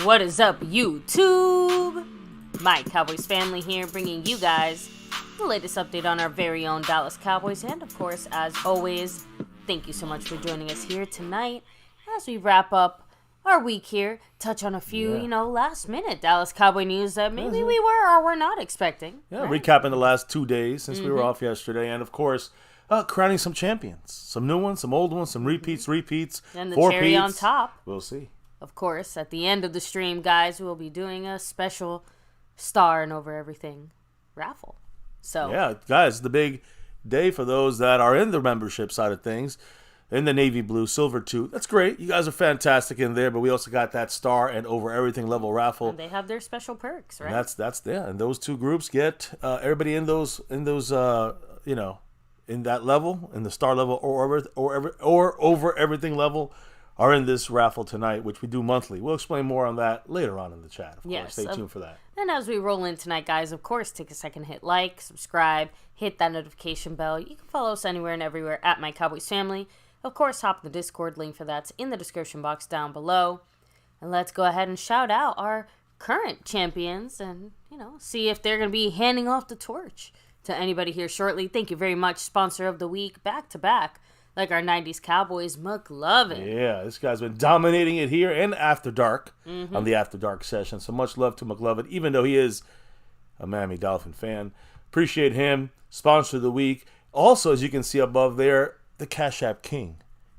What is up, YouTube? My Cowboys family here, bringing you guys the latest update on our very own Dallas Cowboys. And of course, as always, thank you so much for joining us here tonight as we wrap up our week here. Touch on a few, last minute Dallas Cowboy news that maybe we were or were not expecting. Yeah, right? Recapping the last 2 days since we were off yesterday. And of course, crowning some champions. Some new ones, some old ones, some repeats. And the cherry on top. We'll see. Of course, at the end of the stream, guys, we'll be doing a special star and over everything raffle. So yeah, guys, the big day for those that are in the membership side of things, in the navy blue, silver too. That's great. You guys are fantastic in there, but we also got that star and over everything level raffle. And they have their special perks, right? And that's yeah. And those two groups get everybody in those in that level, in the star level or over everything level, are in this raffle tonight, which we do monthly. We'll explain more on that later on in the chat. Of course, stay tuned for that. And as we roll in tonight, guys, of course, take a second, hit like, subscribe, hit that notification bell. You can follow us anywhere and everywhere at MyCowboysFamily. Of course, hop in the Discord link for that's in the description box down below. And let's go ahead and shout out our current champions and, see if they're going to be handing off the torch to anybody here shortly. Thank you very much, sponsor of the week, back to back. Like our 90s Cowboys, McLovin. Yeah, this guy's been dominating it here and After Dark on the After Dark session. So much love to McLovin, even though he is a Miami Dolphin fan. Appreciate him. Sponsor of the week. Also, as you can see above there, the Cash App King.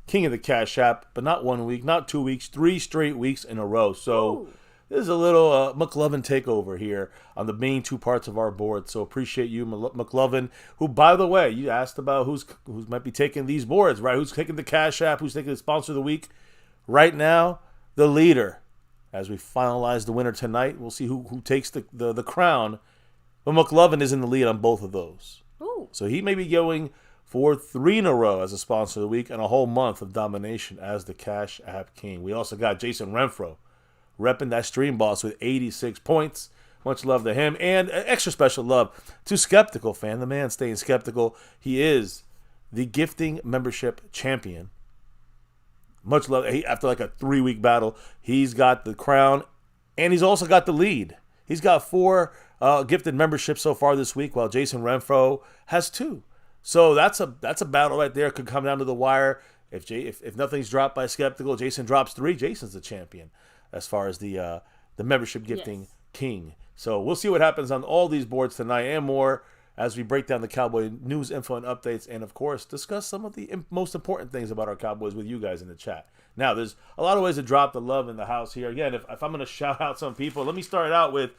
King of the Cash App, but not 1 week, not 2 weeks, 3 straight weeks in a row. So there's a little McLovin takeover here on the main 2 parts of our board. So appreciate you, McLovin, who, by the way, you asked about who might be taking these boards, right? Who's taking the Cash App? Who's taking the Sponsor of the Week? Right now, the leader. As we finalize the winner tonight, we'll see who takes the crown. But McLovin is in the lead on both of those. Ooh. So he may be going for 3 in a row as a Sponsor of the Week and a whole month of domination as the Cash App King. We also got Jason Renfro repping that stream boss with 86 points. Much love to him. And extra special love to Skeptical Fan, the man staying skeptical. He is the gifting membership champion. Much love. After like a 3-week battle, he's got the crown and he's also got the lead. He's got 4 gifted memberships so far this week, while Jason Renfro has 2. So that's a battle right there. Could come down to the wire. If nothing's dropped by Skeptical, Jason drops 3. Jason's the champion as far as the membership gifting king. So we'll see what happens on all these boards tonight and more as we break down the Cowboy news, info, and updates, and, of course, discuss some of the most important things about our Cowboys with you guys in the chat. Now, there's a lot of ways to drop the love in the house here. Again, if I'm going to shout out some people, let me start out with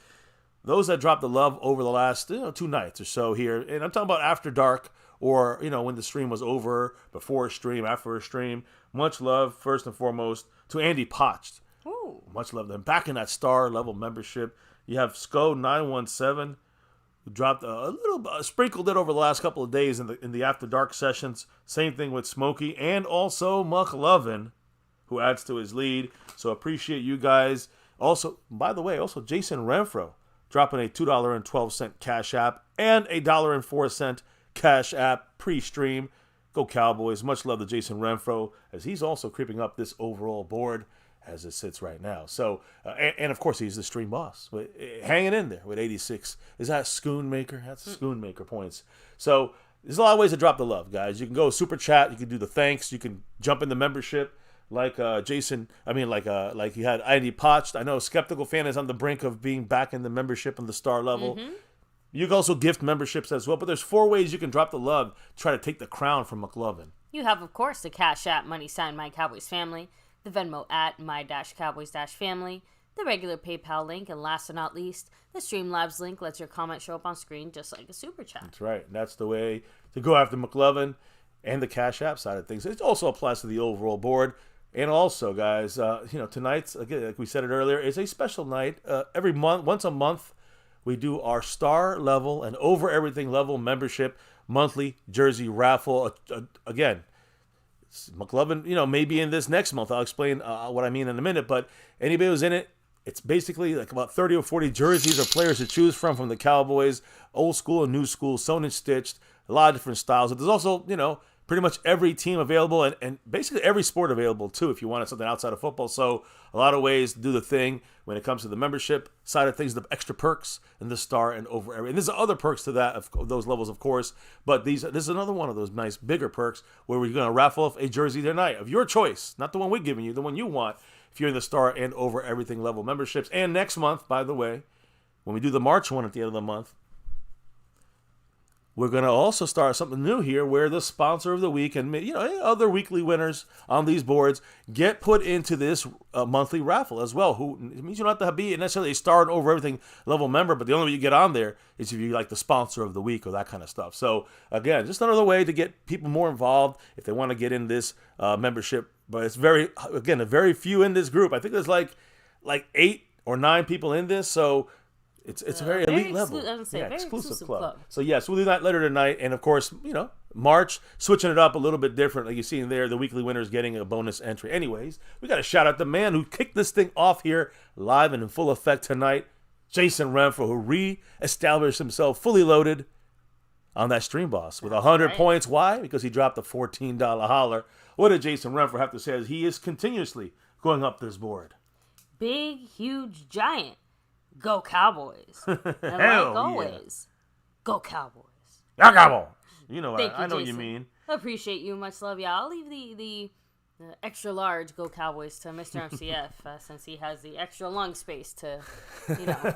those that dropped the love over the last 2 nights or so here. And I'm talking about After Dark or, when the stream was over, before a stream, after a stream. Much love, first and foremost, to Andy Potched. Ooh. Much love to him. Back in that star level membership. You have SCO917, who dropped a little, sprinkled it over the last couple of days in the After Dark sessions. Same thing with Smokey and also McLovin, who adds to his lead. So appreciate you guys. Also, by the way, Jason Renfro dropping a $2.12 Cash App and a $1.04 Cash App pre-stream. Go Cowboys. Much love to Jason Renfro, as he's also creeping up this overall board as it sits right now. So, and of course, he's the stream boss, hanging in there with 86. Is that Schoonmaker? That's Schoonmaker points. So there's a lot of ways to drop the love, guys. You can go super chat. You can do the thanks. You can jump in the membership like Jason. I mean, like you had Andy Potched. I know Skeptical Fan is on the brink of being back in the membership on the star level. You can also gift memberships as well. But there's 4 ways you can drop the love to try to take the crown from McLovin. You have, of course, the Cash App money sign My Cowboys Family, the Venmo at My-Cowboys-Family, the regular PayPal link, and last but not least, the Streamlabs link lets your comment show up on screen just like a super chat. That's right. And that's the way to go after McLovin and the Cash App side of things. It also applies to the overall board. And also, guys, tonight's, again, like we said it earlier, is a special night. Every month, once a month, we do our star level and over everything level membership monthly jersey raffle. Again, McLovin, may be in this next month. I'll explain what I mean in a minute. But anybody who's in it, it's basically like about 30 or 40 jerseys or players to choose from the Cowboys, old school and new school, sewn and stitched, a lot of different styles. But there's also, pretty much every team available and basically every sport available too if you wanted something outside of football. So a lot of ways to do the thing when it comes to the membership side of things, the extra perks and the star and over every. And there's other perks to that of those levels, of course. But this is another one of those nice bigger perks where we're going to raffle off a jersey tonight of your choice, not the one we're giving you, the one you want if you're in the star and over everything level memberships. And next month, by the way, when we do the March one at the end of the month, we're going to also start something new here where the sponsor of the week and other weekly winners on these boards get put into this monthly raffle as well. It means you don't have to be necessarily a star and over everything level member, but the only way you get on there is if you like the sponsor of the week or that kind of stuff. So again, just another way to get people more involved if they want to get in this membership. But it's very few in this group. I think there's like 8 or 9 people in this. So it's a very elite level. Very exclusive club. So yes, we'll do that later tonight. And of course, March, switching it up a little bit different. Like you see in there, the weekly winners getting a bonus entry. Anyways, we got to shout out the man who kicked this thing off here live and in full effect tonight, Jason Renfro, who re-established himself fully loaded on that Stream Boss with 100 points. Why? Because he dropped a $14 holler. What did Jason Renfro have to say as he is continuously going up this board? Big, huge, giant. Go Cowboys. And like always, go Cowboys. Go Cowboys. You know what? I know what you mean. Appreciate you. Much love, y'all. I'll leave the extra large Go Cowboys to Mr. MCF since he has the extra lung space to,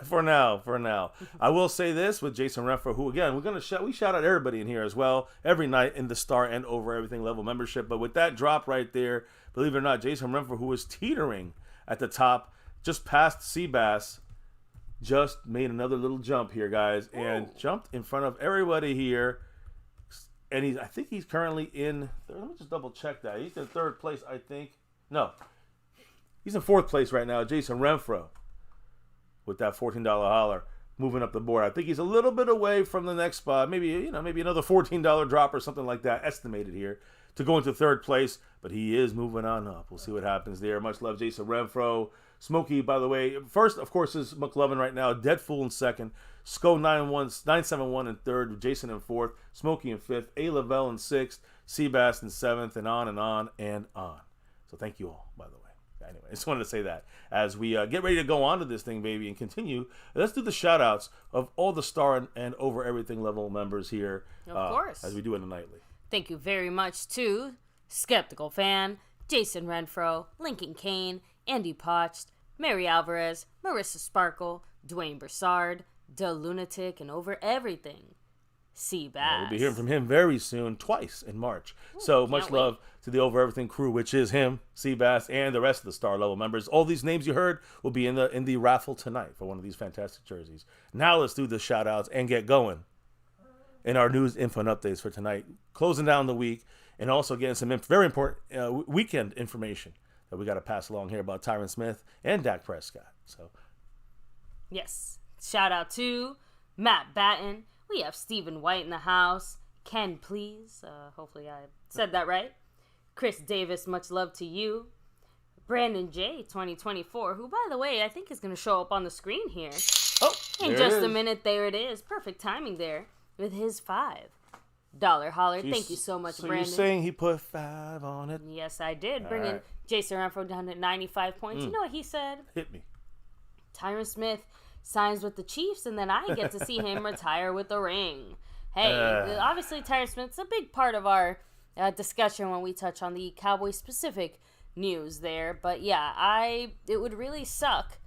For now. I will say this with Jason Renfro, who, again, we shout out everybody in here as well every night in the star and over everything level membership. But with that drop right there, believe it or not, Jason Renfro, who was teetering at the top, just past Seabass, just made another little jump here, guys, and jumped in front of everybody here. And I think he's currently in. Let me just double check that. He's in 3rd place, I think. No, he's in 4th place right now. Jason Renfro with that $14 holler, moving up the board. I think he's a little bit away from the next spot. Maybe another $14 drop or something like that, estimated here to go into 3rd place. But he is moving on up. We'll see what happens there. Much love, Jason Renfro. Smokey, by the way, first, of course, is McLovin right now. Deadfool in 2nd. Sko 971 in 3rd. Jason in 4th. Smokey in 5th. A. Lavelle in 6th. Seabass in 7th. And on and on and on. So thank you all, by the way. Anyway, I just wanted to say that. As we get ready to go on to this thing, baby, and continue, let's do the shout-outs of all the star and over everything level members here. Of course. As we do in the nightly. Thank you very much to Skeptical Fan, Jason Renfro, Lincoln Kane, Andy Potched, Mary Alvarez, Marissa Sparkle, Dwayne Broussard, The Lunatic, and over everything, Seabass. Yeah, we'll be hearing from him very soon, twice in March. So much love to the Over Everything crew, which is him, Seabass, and the rest of the star level members. All these names you heard will be in the raffle tonight for one of these fantastic jerseys. Now let's do the shout outs and get going in our news, info, and updates for tonight. Closing down the week and also getting some very important weekend information that we got to pass along here about Tyron Smith and Dak Prescott. So, yes, shout out to Matt Batten. We have Stephen White in the house. Ken, please. Hopefully I said that right. Chris Davis, much love to you. Brandon J, 2024, who, by the way, I think is going to show up on the screen here. Oh, in just a minute. There it is. Perfect timing there with his $5 holler. Thank you so much, Brandon. So you're saying he put 5 on it? Yes, I did. Bringing Jason Renfro down to 95 points. You know what he said? Hit me. Tyron Smith signs with the Chiefs, and then I get to see him retire with the ring. Hey, obviously Tyron Smith's a big part of our discussion when we touch on the Cowboy-specific news there. But yeah, it would really suck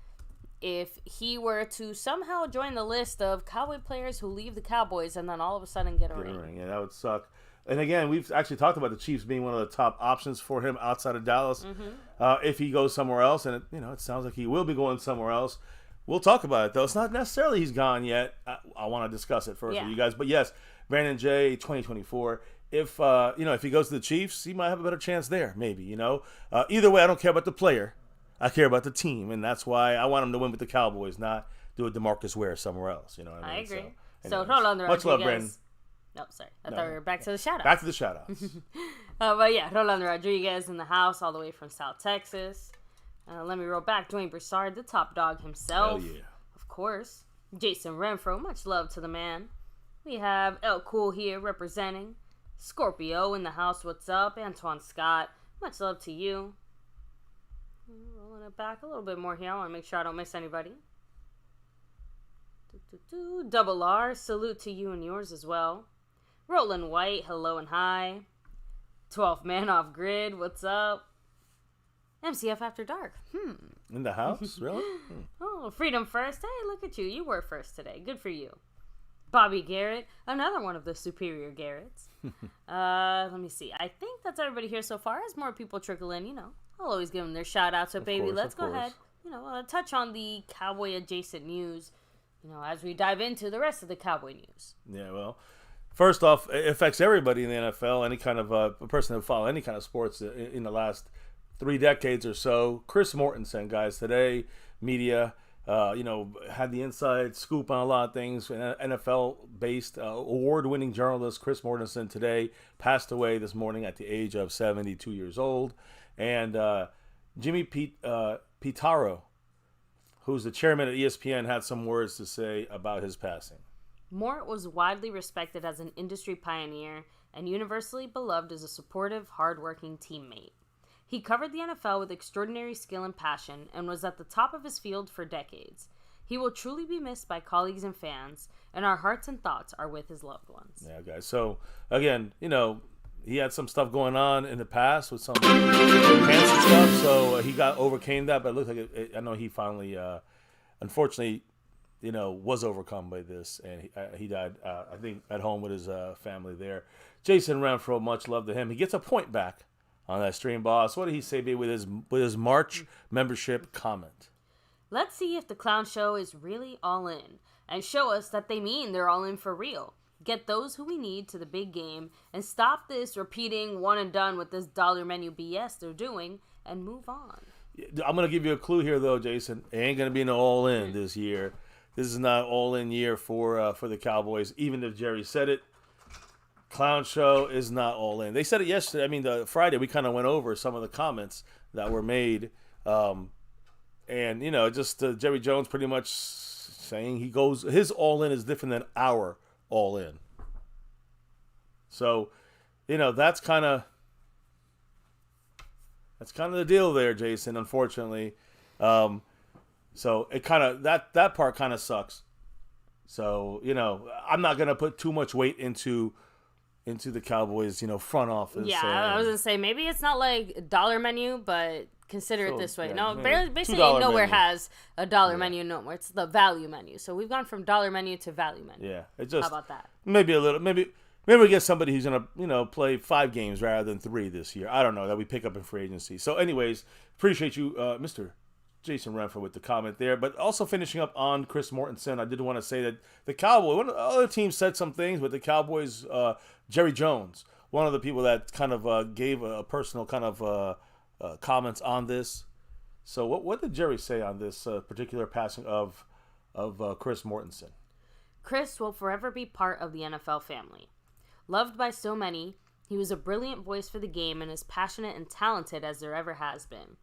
if he were to somehow join the list of Cowboy players who leave the Cowboys and then all of a sudden get a ring. Yeah, that would suck. And again, we've actually talked about the Chiefs being one of the top options for him outside of Dallas. If he goes somewhere else, and it sounds like he will be going somewhere else. We'll talk about it, though. It's not necessarily he's gone yet. I want to discuss it first with you guys. But yes, Brandon J, 2024. If he goes to the Chiefs, he might have a better chance there, maybe, Either way, I don't care about the player. I care about the team, and that's why I want him to win with the Cowboys, not do a DeMarcus Ware somewhere else. You know what I mean? I agree. So hold on, much love, Brandon. No, sorry. I thought we were back to the shout-outs. Back to the shout-outs. But yeah, Rolando Rodriguez in the house all the way from South Texas. Let me roll back. Dwayne Broussard, the top dog himself. Hell yeah. Of course. Jason Renfro, much love to the man. We have El Cool here representing. Scorpio in the house, what's up? Antoine Scott, much love to you. Rolling it back a little bit more here. I want to make sure I don't miss anybody. Double R, salute to you and yours as well. Roland White, hello and hi. 12th man off grid, what's up? MCF After Dark. In the house? Really? Oh, Freedom First. Hey, look at you. You were first today. Good for you. Bobby Garrett, another one of the superior Garretts. Let me see. I think that's everybody here so far. As more people trickle in, I'll always give them their shout out. So, baby, let's go ahead. Touch on the Cowboy adjacent news, as we dive into the rest of the Cowboy news. Yeah, well, first off, it affects everybody in the NFL, any kind of a person that follow any kind of sports in the last 3 decades or so. Chris Mortensen, guys, today, media, had the inside scoop on a lot of things. NFL-based award-winning journalist Chris Mortensen today passed away this morning at the age of 72 years old. And Jimmy Pitaro, who's the chairman at ESPN, had some words to say about his passing. Mort was widely respected as an industry pioneer and universally beloved as a supportive, hardworking teammate. He covered the NFL with extraordinary skill and passion and was at the top of his field for decades. He will truly be missed by colleagues and fans, and our hearts and thoughts are with his loved ones. Yeah, guys. So, again, he had some stuff going on in the past with some cancer stuff, so he overcame that, but it looked like I know he finally, unfortunately, was overcome by this, and he died, I think, at home with his family there. Jason Renfro, much love to him. He gets a point back on that stream, boss. What did he say, babe, with his March membership comment? Let's see if the clown show is really all in, and show us that they mean they're all in for real. Get those who we need to the big game, and stop this repeating one and done with this dollar menu BS they're doing, and move on. I'm going to give you a clue here, though, Jason. It ain't going to be an all-in this year. This is not all-in year for the Cowboys, even if Jerry said it. Clown show is not all in. They said it yesterday. I mean, the Friday, we kind of went over some of the comments that were made. And, just Jerry Jones pretty much saying his all in is different than our all in. So, that's kind of the deal there, Jason, unfortunately. So it kind of, that part kind of sucks. So, I'm not going to put too much weight into the Cowboys, front office. Yeah, I was going to say, maybe it's not like dollar menu, but consider it this way. Yeah, no, basically nowhere has a dollar menu no more. It's the value menu. So we've gone from dollar menu to value menu. Yeah. It just, how about that? Maybe a little, maybe we get somebody who's going to, play 5 games rather than 3 this year. I don't know, that we pick up in free agency. So anyways, appreciate you, Mr. Jason Renfro with the comment there. But also finishing up on Chris Mortensen, I did want to say that the Cowboys, one of the other teams said some things, but the Cowboys, Jerry Jones, one of the people that kind of gave a personal kind of comments on this. So what did Jerry say on this particular passing of Chris Mortensen? Chris will forever be part of the NFL family. Loved by so many, he was a brilliant voice for the game and as passionate and talented as there ever has been.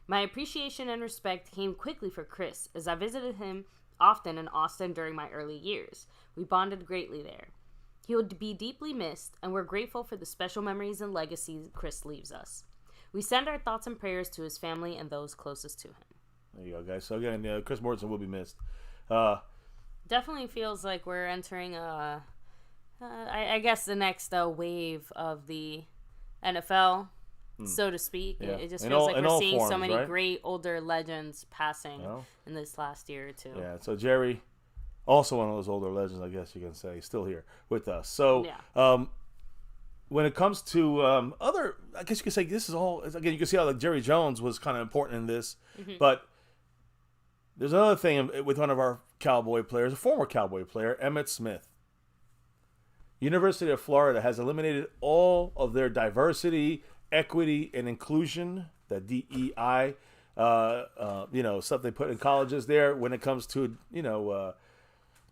My appreciation and respect came quickly for Chris as I visited him often in Austin during my early years. We bonded greatly there. He will be deeply missed, and we're grateful for the special memories and legacy Chris leaves us. We send our thoughts and prayers to his family and those closest to him. There you go, guys. So again, Chris Mortensen will be missed. Definitely feels like we're entering I guess the next wave of the NFL, so to speak. Yeah. It just feels like we're seeing so many great older legends passing in this last year or two. Yeah, so Jerry, also one of those older legends, I guess you can say, still here with us. So when it comes to other, I guess you could say this is all, again, you can see how Jerry Jones was kind of important in this. Mm-hmm. But there's another thing with one of our Cowboy players, a former Cowboy player, Emmitt Smith. University of Florida has eliminated all of their diversity, equity, and inclusion, the DEI, stuff they put in colleges there when it comes to,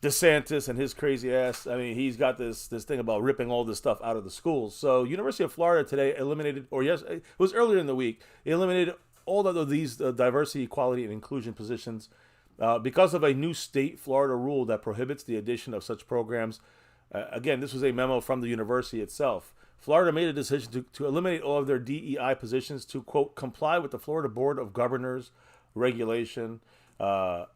DeSantis and his crazy ass. I mean, he's got this thing about ripping all this stuff out of the schools. So University of Florida today eliminated, it was earlier in the week, eliminated all of these diversity, equality, and inclusion positions because of a new state Florida rule that prohibits the addition of such programs. Again, this was a memo from the university itself. Florida made a decision to eliminate all of their DEI positions to, quote, comply with the Florida Board of Governors regulation. And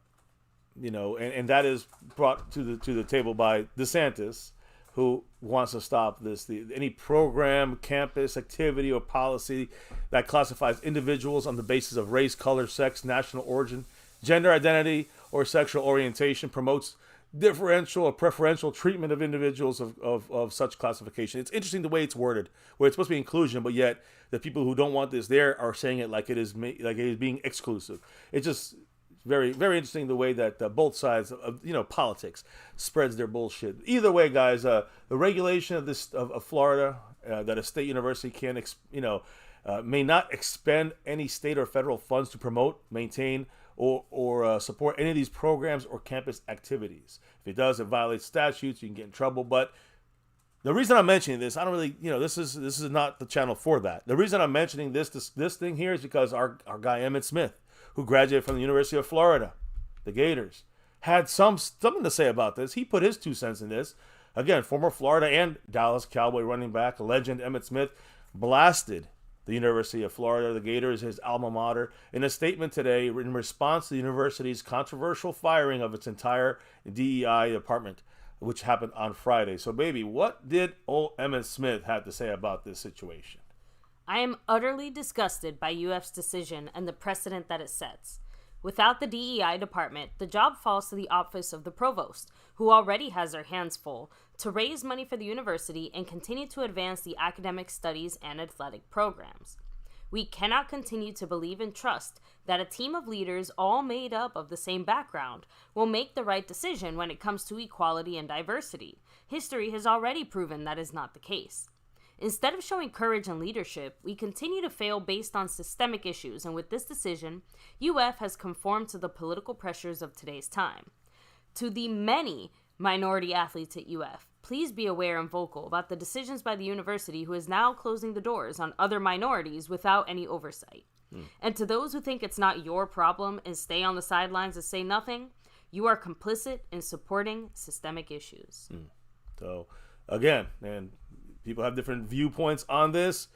that is brought to the table by DeSantis, who wants to stop any program, campus, activity, or policy that classifies individuals on the basis of race, color, sex, national origin, gender identity, or sexual orientation, promotes differential or preferential treatment of individuals of such classification. It's interesting the way it's worded, where it's supposed to be inclusion, but yet the people who don't want this there are saying it like it is being exclusive. It's just very, very interesting the way that both sides of politics spreads their bullshit. Either way, guys, the regulation of Florida that a state university can may not expend any state or federal funds to promote, maintain, or support any of these programs or campus activities. If it does, it violates statutes. You can get in trouble. But the reason I'm mentioning this, I don't really, this is not the channel for that. The reason I'm mentioning this thing here is because our guy Emmitt Smith, who graduated from the University of Florida, the Gators, had something to say about this. He put his 2 cents in this. Again, former Florida and Dallas Cowboy running back, legend Emmitt Smith, blasted the University of Florida, the Gators, his alma mater, in a statement today in response to the university's controversial firing of its entire DEI department, which happened on Friday. So, baby, what did old Emmitt Smith have to say about this situation? I am utterly disgusted by UF's decision and the precedent that it sets. Without the DEI department, the job falls to the office of the provost, who already has their hands full, to raise money for the university and continue to advance the academic studies and athletic programs. We cannot continue to believe and trust that a team of leaders all made up of the same background will make the right decision when it comes to equality and diversity. History has already proven that is not the case. Instead of showing courage and leadership, we continue to fail based on systemic issues, and with this decision, UF has conformed to the political pressures of today's time. To the many minority athletes at UF, please be aware and vocal about the decisions by the university, who is now closing the doors on other minorities without any oversight. And to those who think it's not your problem and stay on the sidelines and say nothing, you are complicit in supporting systemic issues. So, again, man, people have different viewpoints on this.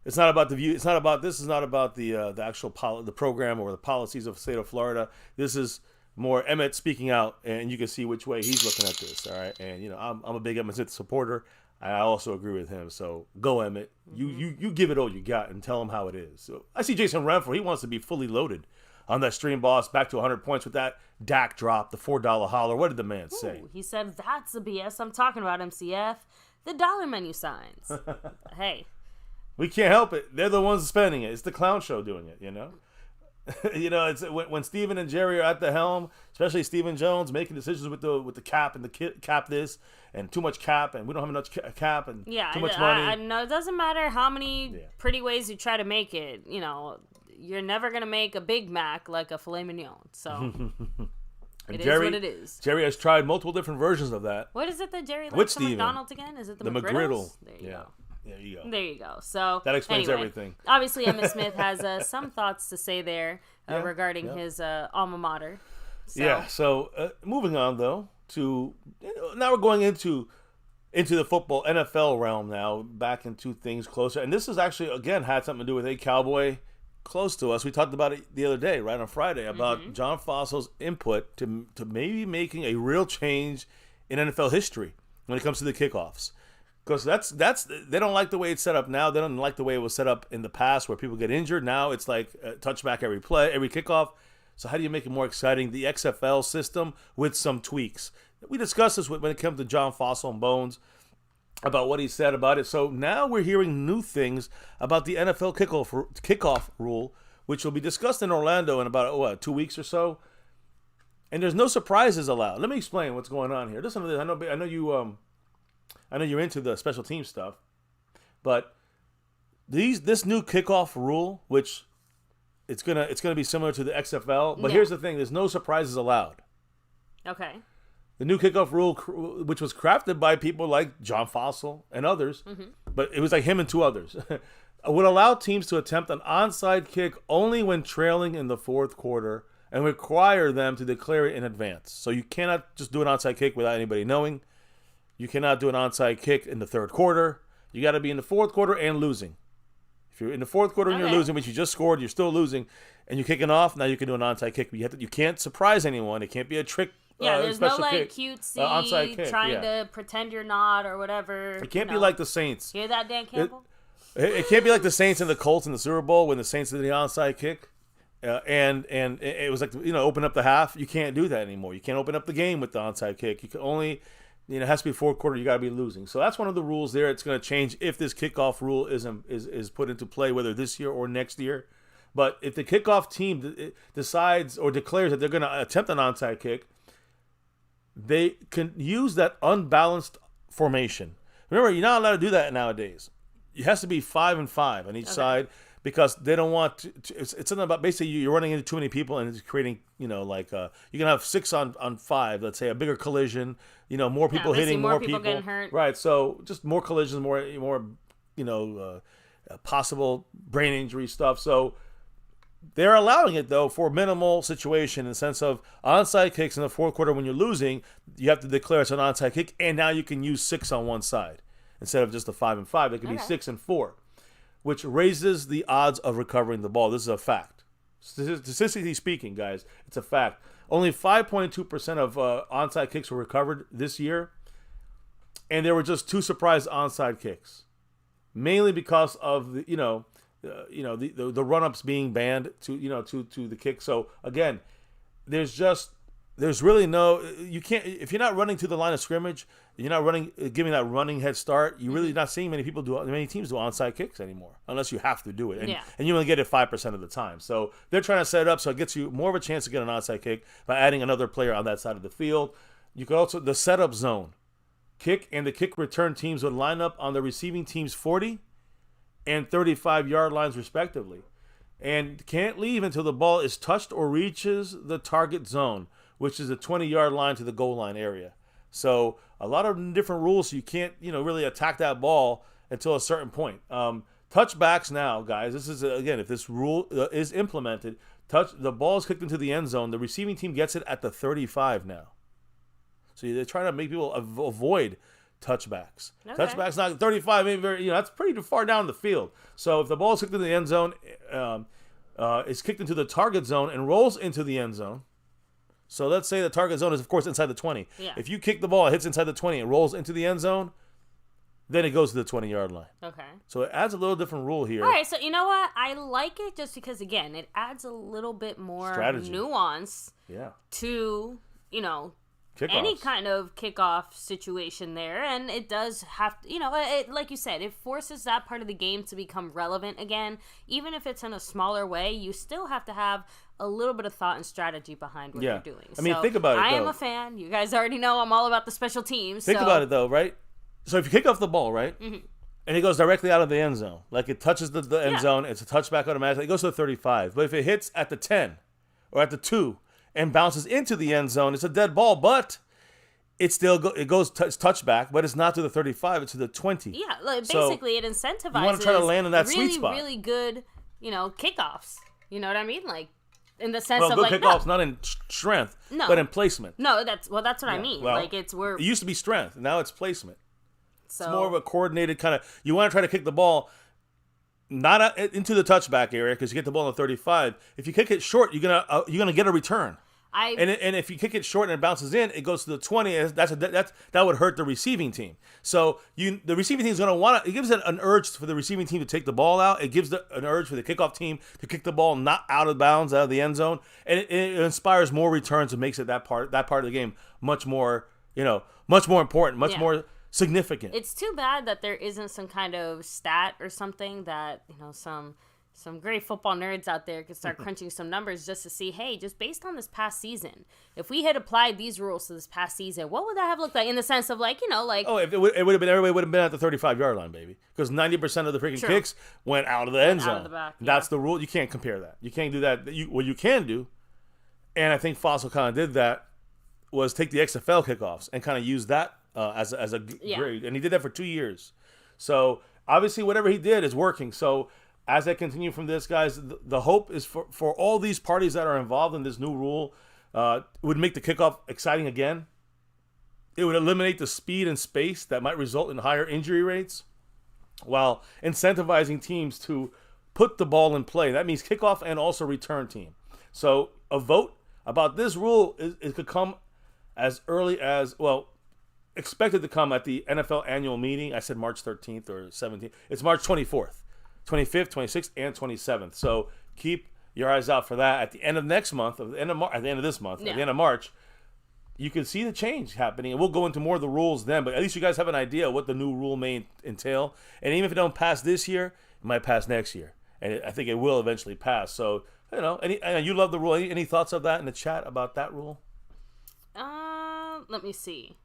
It's not about the view. It's not about this. Is not about the actual the program or the policies of the state of Florida. This is more Emmitt speaking out, and you can see which way he's looking at this. All right, and I'm a big Emmitt Smith supporter. I also agree with him. So go, Emmitt. You give it all you got and tell him how it is. So I see Jason Renfro. He wants to be fully loaded on that stream, boss, back to 100 points with that Dak drop, the $4 holler. What did the man say? He said, "That's the BS I'm talking about, MCF. The dollar menu signs." Hey. We can't help it. They're the ones spending it. It's the clown show doing it, It's when Steven and Jerry are at the helm, especially Stephen Jones, making decisions with the cap and the cap this and too much cap and we don't have enough cap and too much money. I know it doesn't matter how many pretty ways you try to make it. You're never gonna make a Big Mac like a filet mignon. So it is what it is. Jerry has tried multiple different versions of that. What is it that Jerry likes from McDonald's again? Is it the McGriddle? There you go. There you go. There you go. So that explains everything. Obviously, Emmitt Smith has some thoughts to say there regarding his alma mater. So. So moving on though to now we're going into the football NFL realm now, back into things closer, and this has actually again had something to do with a Cowboy close to us. We talked about it the other day, right on Friday, about John Fossil's input to maybe making a real change in NFL history when it comes to the kickoffs. Because that's they don't like the way it's set up now. They don't like the way it was set up in the past, where people get injured. Now it's like a touchback every play, every kickoff. So how do you make it more exciting? The XFL system with some tweaks. We discussed this when it comes to John Fossil and Bones about what he said about it. So now we're hearing new things about the NFL kickoff rule, which will be discussed in Orlando in about 2 weeks or so. And there's no surprises allowed. Let me explain what's going on here. Listen to this. I know you're into the special team stuff, but this new kickoff rule, which it's gonna be similar to the XFL, but here's the thing: there's no surprises allowed. Okay. The new kickoff rule, which was crafted by people like John Fossil and others, but it was like him and 2 others, would allow teams to attempt an onside kick only when trailing in the fourth quarter and require them to declare it in advance. So you cannot just do an onside kick without anybody knowing. You cannot do an onside kick in the third quarter. You got to be in the fourth quarter and losing. If you're in the fourth quarter and you're losing, which you just scored, you're still losing, and you're kicking off, now you can do an onside kick. But you can't surprise anyone. It can't be a trick. Yeah, there's no kick, cutesy onside kick, trying to pretend you're not or whatever. It can't be like the Saints. Hear that, Dan Campbell? It can't be like the Saints and the Colts in the Super Bowl when the Saints did the onside kick. And it was like, open up the half. You can't do that anymore. You can't open up the game with the onside kick. You can only, it has to be fourth quarter. You got to be losing. So that's one of the rules there. It's going to change if this kickoff rule is put into play, whether this year or next year. But if the kickoff team decides or declares that they're going to attempt an onside kick, they can use that unbalanced formation. Remember, you're not allowed to do that nowadays. It has to be 5 and 5 on each side. Because they don't want to it's something about basically you're running into too many people and it's creating, you can have 6 on 5, let's say, a bigger collision, more people hitting more people getting hurt. Right. So just more collisions, more possible brain injury stuff. So they're allowing it, though, for minimal situation in the sense of onside kicks in the fourth quarter when you're losing. You have to declare it's an onside kick, and now you can use 6 on one side instead of just a 5 and 5. It could be 6 and 4. Which raises the odds of recovering the ball. This is a fact. Statistically speaking, guys, it's a fact. Only 5.2% of onside kicks were recovered this year, and there were just 2 surprise onside kicks, mainly because of the run-ups being banned to the kick. So again, there's really no, you can't, if you're not running to the line of scrimmage, you're not giving that running head start, you're really not seeing many teams do onside kicks anymore, unless you have to do it. And you only get it 5% of the time. So they're trying to set it up so it gets you more of a chance to get an onside kick by adding another player on that side of the field. You could also, the setup zone, kick and the kick return teams would line up on the receiving team's 40 and 35-yard lines respectively, and can't leave until the ball is touched or reaches the target zone, which is a 20-yard line to the goal line area. So a lot of different rules. So you can't, really attack that ball until a certain point. Touchbacks now, guys. This is, again, if this rule is implemented, the ball is kicked into the end zone. The receiving team gets it at the 35 now. So they're trying to make people avoid touchbacks. Okay. Touchbacks not 35, maybe that's pretty far down the field. So if the ball is kicked into the end zone, it's kicked into the target zone and rolls into the end zone. So let's say the target zone is, of course, inside the 20. Yeah. If you kick the ball, it hits inside the 20, and rolls into the end zone, then it goes to the 20-yard line. Okay. So it adds a little different rule here. All right, so you know what? I like it just because, again, it adds a little bit more strategy, nuance to, kickoffs. Any kind of kickoff situation there. And it does have to, like you said, it forces that part of the game to become relevant again. Even if it's in a smaller way, you still have to have a little bit of thought and strategy behind what you're doing. I mean, think about it, I am a fan. You guys already know I'm all about the special teams. Think about it, though, right? So if you kick off the ball, right, and it goes directly out of the end zone, like it touches the end zone, it's a touchback automatically, it goes to the 35. But if it hits at the 10 or at the 2 and bounces into the end zone, it's a dead ball, but it still goes touchback, but it's not to the 35, it's to the 20. Yeah, basically it incentivizes you want to try to land in that sweet spot. Really good, kickoffs. You know what I mean? Like, in the sense of good kickoffs, not in strength, but in placement. No, that's what I mean. Well, like it used to be strength, now it's placement. So, it's more of a coordinated kind of. You want to try to kick the ball not into the touchback area because you get the ball on the 35. If you kick it short, you're gonna get a return. And if you kick it short and it bounces in, it goes to the 20. That would hurt the receiving team. So the receiving team is going to want to. It gives it an urge for the receiving team to take the ball out. It gives an urge for the kickoff team to kick the ball not out of bounds, out of the end zone, and it inspires more returns and makes it that part of the game much more important, much more significant. It's too bad that there isn't some kind of stat or something that some great football nerds out there could start crunching some numbers just to see, hey, just based on this past season, if we had applied these rules to this past season, what would that have looked like in the sense of if it would have been, everybody would have been at the 35-yard line, baby, because 90% of the freaking kicks went out of the end zone. Out of the back, That's the rule. You can't compare that. You can't do that. What you can do, and I think Fossil kind of did that, was take the XFL kickoffs and kind of use that as a grade, and he did that for 2 years. So obviously, whatever he did is working. So as I continue from this, guys, the hope is for all these parties that are involved in this new rule, would make the kickoff exciting again. It would eliminate the speed and space that might result in higher injury rates. while incentivizing teams to put the ball in play. That means kickoff and also return team. So a vote about this rule it could come as early as, well, expected to come at the NFL annual meeting. I said March 13th or 17th. It's March 24th, 25th, 26th, and 27th. So keep your eyes out for that. At the end of next month, at the end of this month, at the end of March, you can see the change happening. And we'll go into more of the rules then, but at least you guys have an idea what the new rule may entail. And even if it don't pass this year, it might pass next year. And I think it will eventually pass. So, you love the rule. Any thoughts of that in the chat about that rule? Let me see.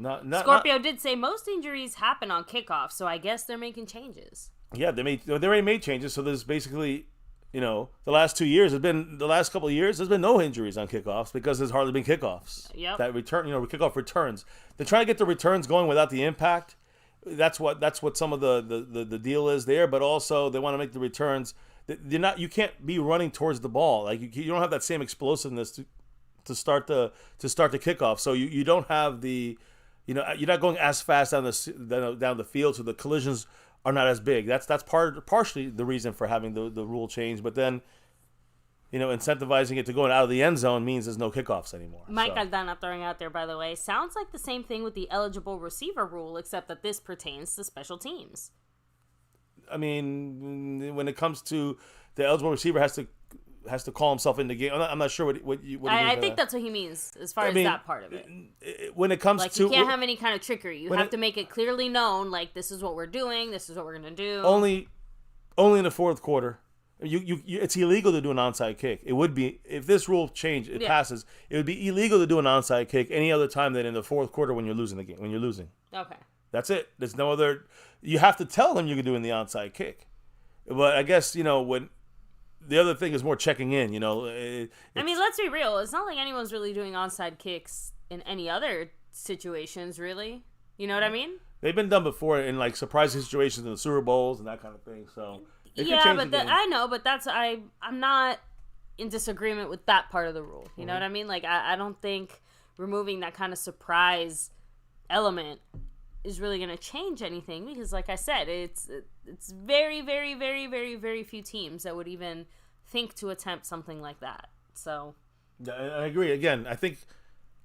Scorpio did say most injuries happen on kickoff, so I guess they're making changes. Yeah, they already made changes. So there's basically, the last 2 years the last couple of years, there's been no injuries on kickoffs because there's hardly been kickoffs. Yep. That return, kickoff returns. They're trying to get the returns going without the impact. That's what some of the deal is there. But also they want to make the returns. You can't be running towards the ball. Like you don't have that same explosiveness to start the kickoff. So you don't have the. You're not going as fast down the field, so the collisions are not as big. That's partially the reason for having the rule change. But then, incentivizing it to going out of the end zone means there's no kickoffs anymore. Mike Aldana throwing out there, by the way, sounds like the same thing with the eligible receiver rule, except that this pertains to special teams. I mean, when it comes to the eligible receiver has to call himself in the game. I'm not sure what he means. I think that's what he means as far as that part of it. When it comes to you can't have any kind of trickery. You have to make it clearly known, like this is what we're doing, this is what we're gonna do. Only in the fourth quarter. It's illegal to do an onside kick. It would be if this rule passes. It would be illegal to do an onside kick any other time than in the fourth quarter when you're losing the game. When you're losing. Okay. That's it. There's no other. You have to tell them you're doing the onside kick. But I guess when. The other thing is more checking in, I mean, let's be real. It's not like anyone's really doing onside kicks in any other situations, really. You know what I mean? They've been done before in like surprising situations in the Super Bowls and that kind of thing. So yeah, but I know, but I'm not in disagreement with that part of the rule. You know what I mean? Like I don't think removing that kind of surprise element is really going to change anything because, like I said, it's very, very, very, very, very few teams that would even think to attempt something like that. So, yeah, I agree. Again, I think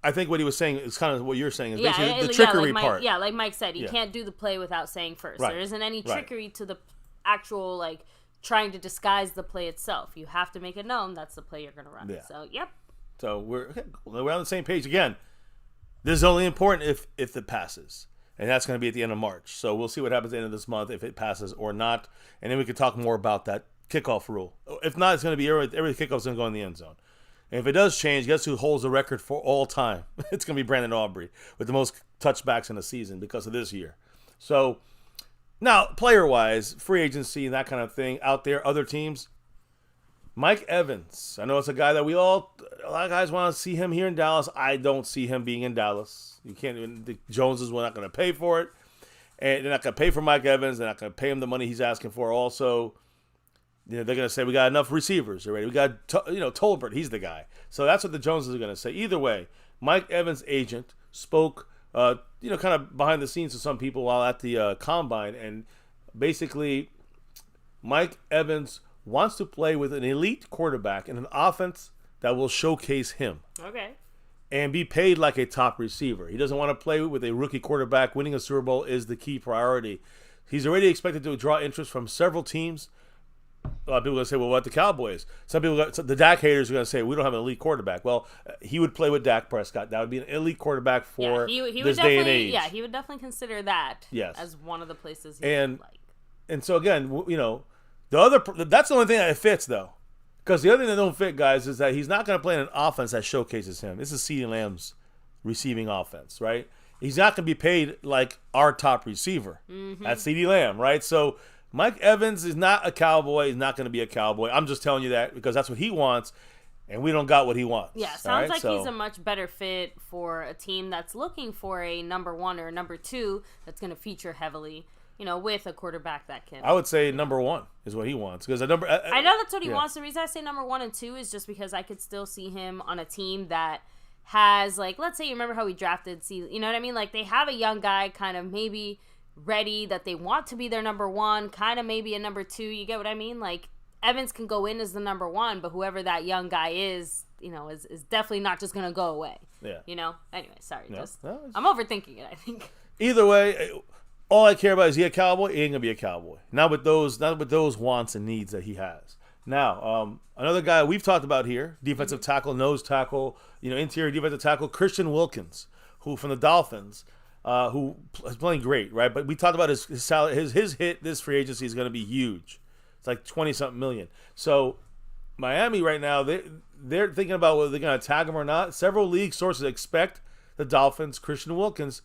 what he was saying is kind of what you're saying is basically the trickery part. Yeah, like Mike said, you can't do the play without saying first. Right. There isn't any trickery to the actual trying to disguise the play itself. You have to make it known that's the play you're going to run. Yeah. So, yep. So we're on the same page again. This is only important if it passes. And that's going to be at the end of March. So we'll see what happens at the end of this month, if it passes or not. And then we can talk more about that kickoff rule. If not, it's going to be every kickoff's going to go in the end zone. And if it does change, guess who holds the record for all time? It's going to be Brandon Aubrey with the most touchbacks in the season because of this year. So now, player-wise, free agency and that kind of thing out there, other teams. Mike Evans. I know it's a guy that a lot of guys want to see him here in Dallas. I don't see him being in Dallas. You can't even, the Joneses were not going to pay for it. And they're not going to pay for Mike Evans. They're not going to pay him the money he's asking for. Also, they're going to say, we got enough receivers already. We got, Tolbert. He's the guy. So that's what the Joneses are going to say. Either way, Mike Evans' agent spoke, kind of behind the scenes to some people while at the Combine. And basically, Mike Evans wants to play with an elite quarterback in an offense that will showcase him. Okay. And be paid like a top receiver. He doesn't want to play with a rookie quarterback. Winning a Super Bowl is the key priority. He's already expected to draw interest from several teams. A lot of people are going to say, well, what the Cowboys? The Dak haters are going to say, we don't have an elite quarterback. Well, he would play with Dak Prescott. That would be an elite quarterback for this day and age. Yeah, he would definitely consider that as one of the places he would like. And so, again, that's the only thing that fits, though. Because the other thing that don't fit, guys, is that he's not going to play in an offense that showcases him. This is CeeDee Lamb's receiving offense, right? He's not going to be paid like our top receiver. Mm-hmm. That's CeeDee Lamb, right? So Mike Evans is not a Cowboy. He's not going to be a Cowboy. I'm just telling you that because that's what he wants, and we don't got what he wants. Yeah, sounds like he's a much better fit for a team that's looking for a number one or a number two that's going to feature heavily. With a quarterback that can. I would say number one is what he wants because I know that's what he wants. The reason I say number 1 and 2 is just because I could still see him on a team that has let's say you remember how we drafted. You know what I mean? Like they have a young guy kind of maybe ready, that they want to be their number one, kind of maybe a number two. You get what I mean? Like, Evans can go in as the number one, but whoever that young guy is, is definitely not just going to go away. Yeah. Anyway, sorry. Yeah. I'm overthinking it, I think. Either way, all I care about is he a Cowboy? He ain't going to be a Cowboy. Not with those wants and needs that he has. Now, another guy we've talked about here, defensive tackle, nose tackle, interior defensive tackle, Christian Wilkins, who from the Dolphins, who is playing great, right? But we talked about his salary, his hit this free agency is going to be huge. It's like 20-something million. So Miami right now, they're thinking about whether they're going to tag him or not. Several league sources expect the Dolphins, Christian Wilkins,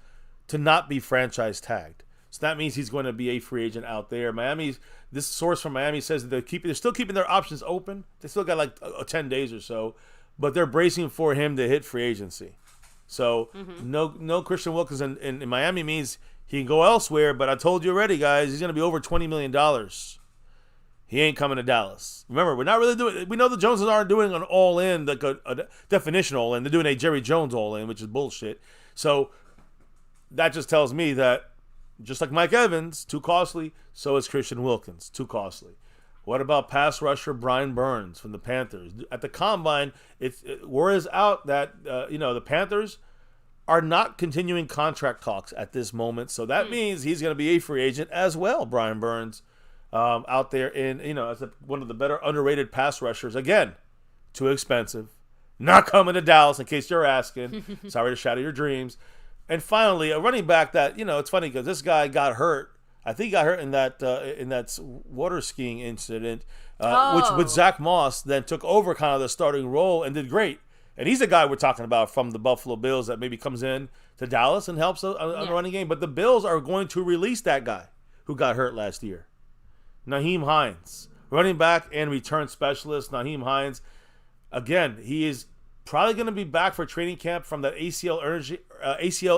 to not be franchise tagged. So that means he's going to be a free agent out there. This source from Miami says that they're still keeping their options open. They still got like 10 days or so, but they're bracing for him to hit free agency. So no Christian Wilkins in Miami means he can go elsewhere. But I told you already, guys, he's going to be over $20 million. He ain't coming to Dallas. Remember, we're not really doing. We know the Joneses aren't doing an all-in, like a definition all-in. They're doing a Jerry Jones all-in, which is bullshit. So that just tells me that. Just like Mike Evans, too costly, so is Christian Wilkins, too costly. What about pass rusher Brian Burns from the Panthers? At the Combine, word is out that the Panthers are not continuing contract talks at this moment, so that means he's going to be a free agent as well, Brian Burns, out there as one of the better underrated pass rushers. Again, too expensive. Not coming to Dallas, in case you're asking. Sorry to shatter your dreams. And finally, a running back that, it's funny because this guy got hurt. I think he got hurt in that water skiing incident, which Zach Moss then took over kind of the starting role and did great. And he's the guy we're talking about from the Buffalo Bills that maybe comes in to Dallas and helps on the running game. But the Bills are going to release that guy who got hurt last year. Naheem Hines, running back and return specialist. Naheem Hines, again, he is probably going to be back for training camp from that ACL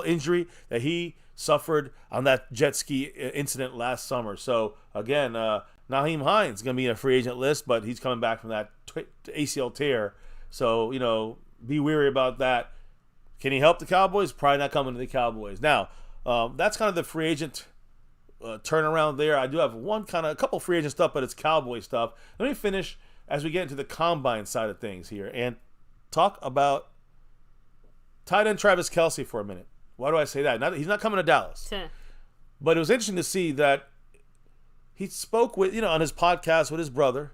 injury that he suffered on that jet ski incident last summer. So, again, Naheem Hines is going to be in a free agent list, but he's coming back from that ACL tear. So, be wary about that. Can he help the Cowboys? Probably not coming to the Cowboys. Now, that's kind of the free agent turnaround there. I do have a couple free agent stuff, but it's Cowboy stuff. Let me finish as we get into the Combine side of things here. And talk about tight end Travis Kelce for a minute. Why do I say that? He's not coming to Dallas. But it was interesting to see that he spoke with, on his podcast with his brother,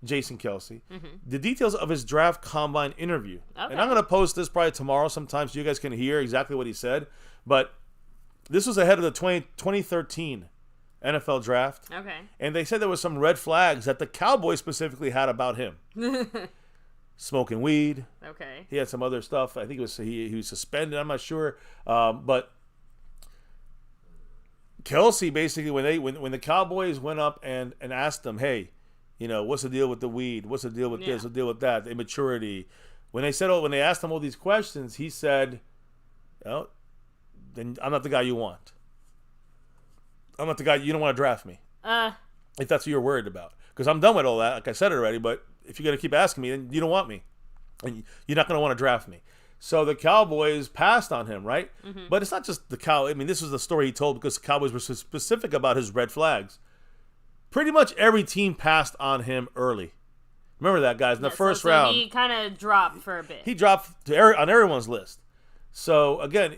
Jason Kelce, the details of his draft combine interview. Okay. And I'm going to post this probably tomorrow sometime so you guys can hear exactly what he said. But this was ahead of the 2013 NFL draft. Okay. And they said there was some red flags that the Cowboys specifically had about him. Smoking weed. Okay. He had some other stuff. I think it was he was suspended. I'm not sure. But Kelce basically when the Cowboys went up and asked him, hey, what's the deal with the weed? What's the deal with this? What's the deal with that? The immaturity. When they asked him all these questions, he said, then I'm not the guy you want. I'm not the guy you don't want to draft me. If that's what you're worried about. Because I'm done with all that. Like I said it already, but if you're going to keep asking me, then you don't want me. And you're not going to want to draft me. So the Cowboys passed on him, right? Mm-hmm. But it's not just the Cowboys. I mean, this was the story he told because the Cowboys were so specific about his red flags. Pretty much every team passed on him early. Remember that, guys, in the first round. He kind of dropped for a bit. He dropped on everyone's list. So, again,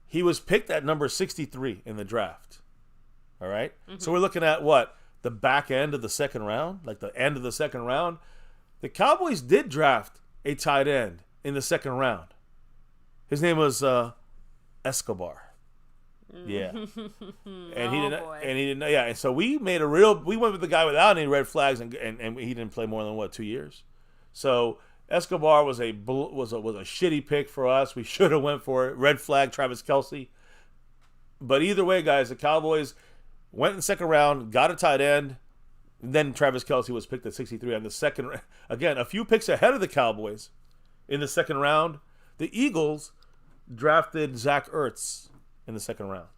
he was picked at number 63 in the draft. All right? Mm-hmm. So we're looking at what? The back end of the second round? Like the end of the second round? The Cowboys did draft a tight end in the second round. His name was Escobar. Yeah. And he didn't. Yeah. And so we went with the guy without any red flags, and he didn't play more than 2 years. So Escobar was a shitty pick for us. We should have went for it. Red flag Travis Kelce. But either way, guys, the Cowboys went in the second round, got a tight end. Then Travis Kelce was picked at 63 on the second. Again, a few picks ahead of the Cowboys in the second round. The Eagles drafted Zach Ertz in the second round.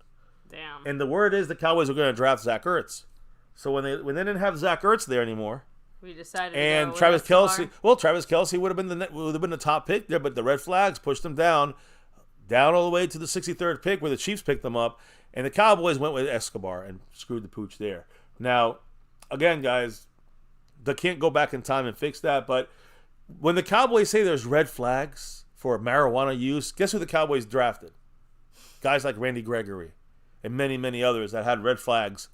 Damn. And the word is the Cowboys were going to draft Zach Ertz. So when they didn't have Zach Ertz there anymore, we decided. And Travis Kelce, Travis Kelce would have been the top pick there, but the red flags pushed him down. down all the way to the 63rd pick where the Chiefs picked them up, and the Cowboys went with Escobar and screwed the pooch there. Now, again, guys, they can't go back in time and fix that, but when the Cowboys say there's red flags for marijuana use, guess who the Cowboys drafted? Guys like Randy Gregory and many, many others that had red flags.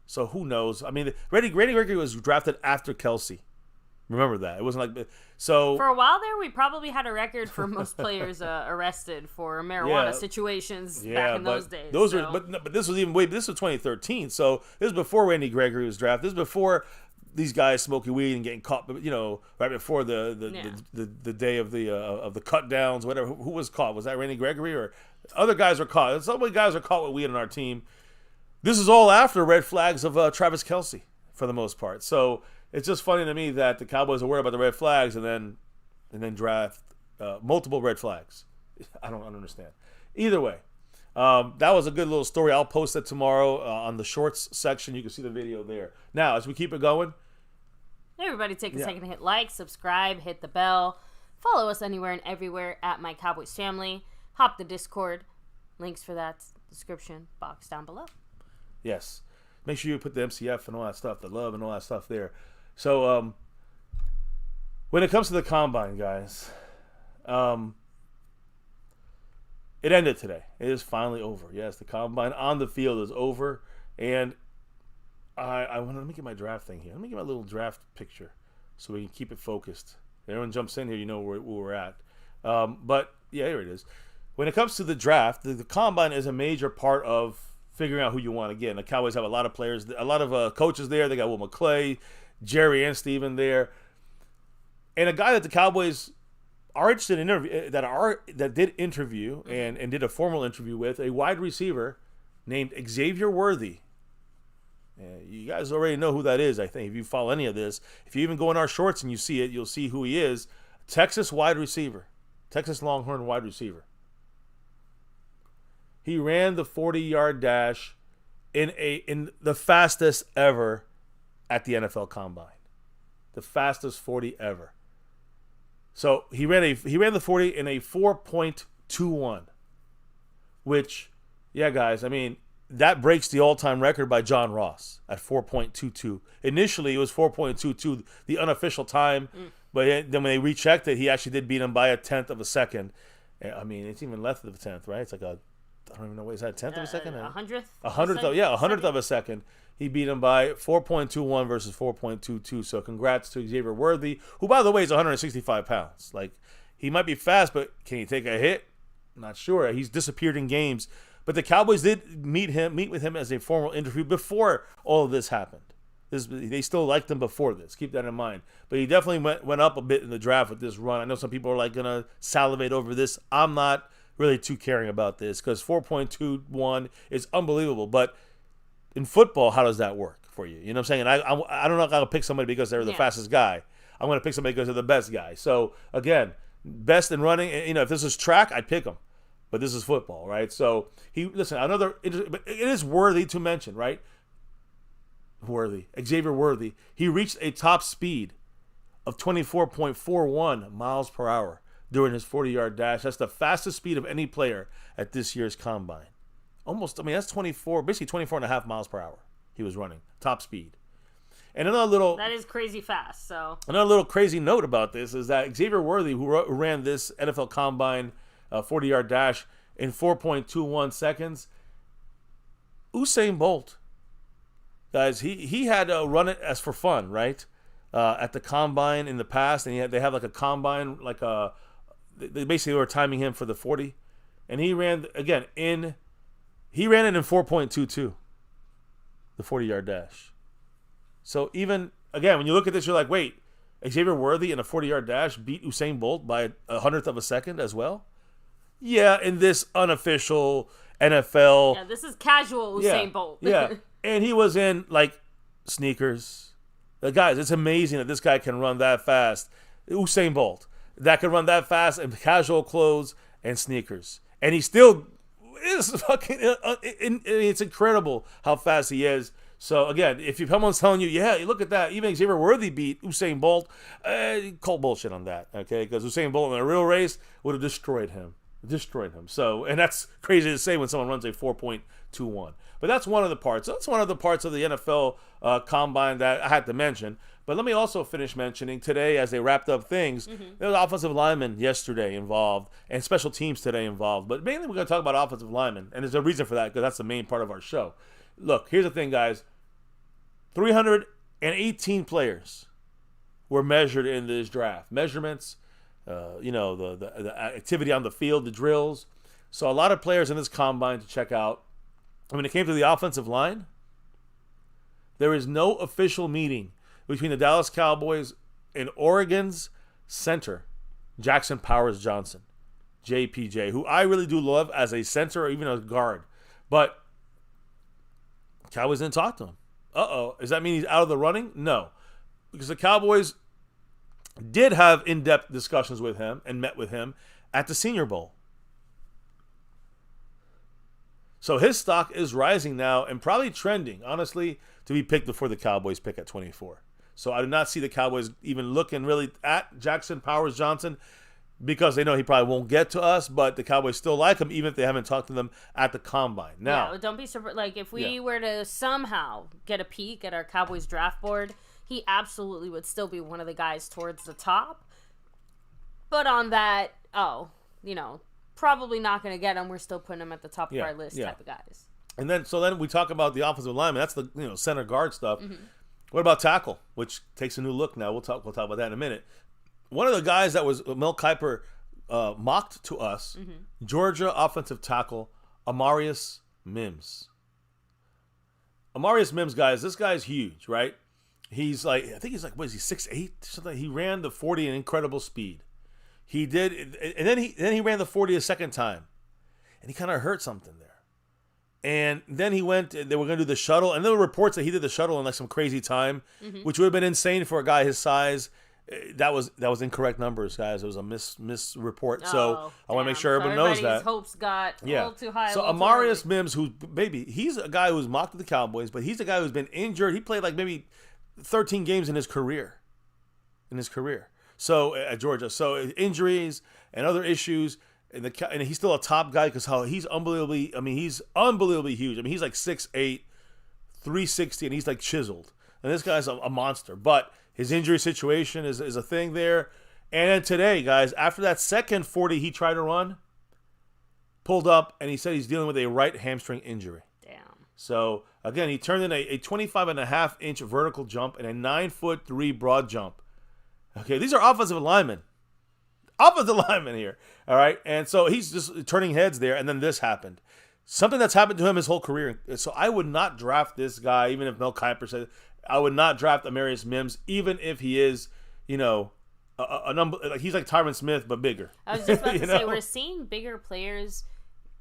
So who knows? I mean, Randy Gregory was drafted after Kelsey. Remember that. It wasn't like so. For a while there, we probably had a record for most players arrested for marijuana situations back in those days. But this was this was 2013. So this was before Randy Gregory was drafted. This was before these guys smoking weed and getting caught. You know, right before the day of the cut downs, whatever. Who was caught? Was that Randy Gregory or other guys were caught? Some guys are caught with weed on our team. This is all after red flags of Travis Kelce for the most part. So it's just funny to me that the Cowboys are worried about the red flags and then draft multiple red flags. I don't understand. Either way, that was a good little story. I'll post it tomorrow on the shorts section. You can see the video there. Now, as we keep it going. Everybody take a second to hit like, subscribe, hit the bell. Follow us anywhere and everywhere at MyCowboysFamily. Hop the Discord. Links for that description box down below. Yes. Make sure you put the MCF and all that stuff, the love and all that stuff there. So, when it comes to the Combine, guys, it ended today. It is finally over. Yes, the Combine on the field is over. And let me get my draft thing here. Let me get my little draft picture so we can keep it focused. If everyone jumps in here, you know where we're at. But, yeah, here it is. When it comes to the draft, the Combine is a major part of figuring out who you want to get. And the Cowboys have a lot of players, a lot of coaches there. They got Will McClay, Jerry and Steven there. And a guy that the Cowboys are interested in that did interview and did a formal interview with, a wide receiver named Xavier Worthy. You guys already know who that is, I think, if you follow any of this. If you even go in our shorts and you see it, you'll see who he is. Texas wide receiver. Texas Longhorn wide receiver. He ran the 40-yard dash in the fastest ever at the NFL Combine. The fastest 40 ever. So he ran the 40 in a 4.21, which, yeah, guys, I mean, that breaks the all-time record by John Ross at 4.22. Initially, it was 4.22, the unofficial time, but then when they rechecked it, he actually did beat him by a tenth of a second. I mean, it's even less than a tenth, right? It's like I don't even know, is that a tenth of a second? A hundredth? A hundredth of a second. He beat him by 4.21 versus 4.22. So congrats to Xavier Worthy, who, by the way, is 165 pounds. Like, he might be fast, but can he take a hit? Not sure. He's disappeared in games. But the Cowboys did meet with him as a formal interview before all of this happened. They still liked him before this. Keep that in mind. But he definitely went up a bit in the draft with this run. I know some people are like going to salivate over this. I'm not really too caring about this because 4.21 is unbelievable. But in football, how does that work for you? You know what I'm saying? And I don't know if I'll pick somebody because they're the fastest guy. I'm going to pick somebody because they're the best guy. So, again, best in running. You know, if this is track, I'd pick him. But this is football, right? So, but it is worthy to mention, right? Xavier Worthy. He reached a top speed of 24.41 miles per hour during his 40-yard dash. That's the fastest speed of any player at this year's Combine. That's 24, basically 24 and a half miles per hour he was running, top speed. And that is crazy fast. So another little crazy note about this is that Xavier Worthy, who ran this NFL Combine 40-yard dash in 4.21 seconds, Usain Bolt, guys, he had to run it as for fun, right? At the Combine in the past, and they have like a Combine, they basically were timing him for the 40, and he ran it in 4.22, the 40-yard dash. So even, again, when you look at this, you're like, wait, Xavier Worthy in a 40-yard dash beat Usain Bolt by a hundredth of a second as well? Yeah, in this unofficial NFL. Yeah, this is casual Usain Bolt. Yeah, and he was in, sneakers. Guys, it's amazing that this guy can run that fast. Usain Bolt. That can run that fast in casual clothes and sneakers. And he still is fucking, it's incredible how fast he is. So, again, if someone's telling you, yeah, look at that, even Xavier Worthy beat Usain Bolt, call bullshit on that, okay? Because Usain Bolt in a real race would have destroyed him. Destroyed him. So, and that's crazy to say when someone runs a 4.21. But that's one of the parts. That's one of the parts of the NFL combine that I had to mention. But let me also finish mentioning today, as they wrapped up things, there was offensive linemen yesterday involved and special teams today involved. But mainly we're going to talk about offensive linemen. And there's a reason for that, because that's the main part of our show. Look, here's the thing, guys. 318 players were measured in this draft. Measurements, the activity on the field, the drills. So a lot of players in this combine to check out. When it came to the offensive line, there is no official meeting between the Dallas Cowboys and Oregon's center, Jackson Powers Johnson, JPJ, who I really do love as a center or even a guard. But Cowboys didn't talk to him. Does that mean he's out of the running? No. Because the Cowboys did have in-depth discussions with him and met with him at the Senior Bowl. So his stock is rising now and probably trending, honestly, to be picked before the Cowboys pick at 24. So I do not see the Cowboys even looking really at Jackson Powers Johnson, because they know he probably won't get to us, but the Cowboys still like him even if they haven't talked to them at the Combine. Now, yeah, don't be surprised. Like, if we were to somehow get a peek at our Cowboys draft board, he absolutely would still be one of the guys towards the top. But on that, probably not going to get him. We're still putting him at the top of our list type of guys. And then we talk about the offensive lineman. That's the center guard stuff. Mm-hmm. What about tackle, which takes a new look now? We'll talk about that in a minute. One of the guys that was Mel Kiper mocked to us, Georgia offensive tackle Amarius Mims. Amarius Mims, guys, this guy's huge, right? He's like, I think he's like, what is he, 6'8", something? He ran the 40 in incredible speed. He did, and then he ran the 40 a second time, and he kind of hurt something there. And then he went, they were going to do the shuttle, and there were reports that he did the shuttle in like some crazy time, which would have been insane for a guy his size. That was incorrect numbers, guys. It was a misreport. So I want to make sure everyone knows that. Hopes got a little too high. So Amarius Mims, he's a guy who's mocked at the Cowboys, but he's a guy who's been injured. He played like maybe 13 games in his career. So at Georgia, so injuries and other issues, and he's still a top guy because he's unbelievably. I mean, he's unbelievably huge. I mean, he's like 6'8", 360, and he's like chiseled. And this guy's a monster. But his injury situation is a thing there. And then today, guys, after that second 40 he tried to run, pulled up, and he said he's dealing with a right hamstring injury. Damn. So again, he turned in a 25.5-inch vertical jump and a 9'3" broad jump. Okay, these are offensive linemen. Here, all right? And so he's just turning heads there, and then this happened. Something that's happened to him his whole career. So I would not draft this guy, even if Mel Kiper said, I would not draft Amarius Mims, even if he is, a number, like he's like Tyron Smith, but bigger. I was just about to say, we're seeing bigger players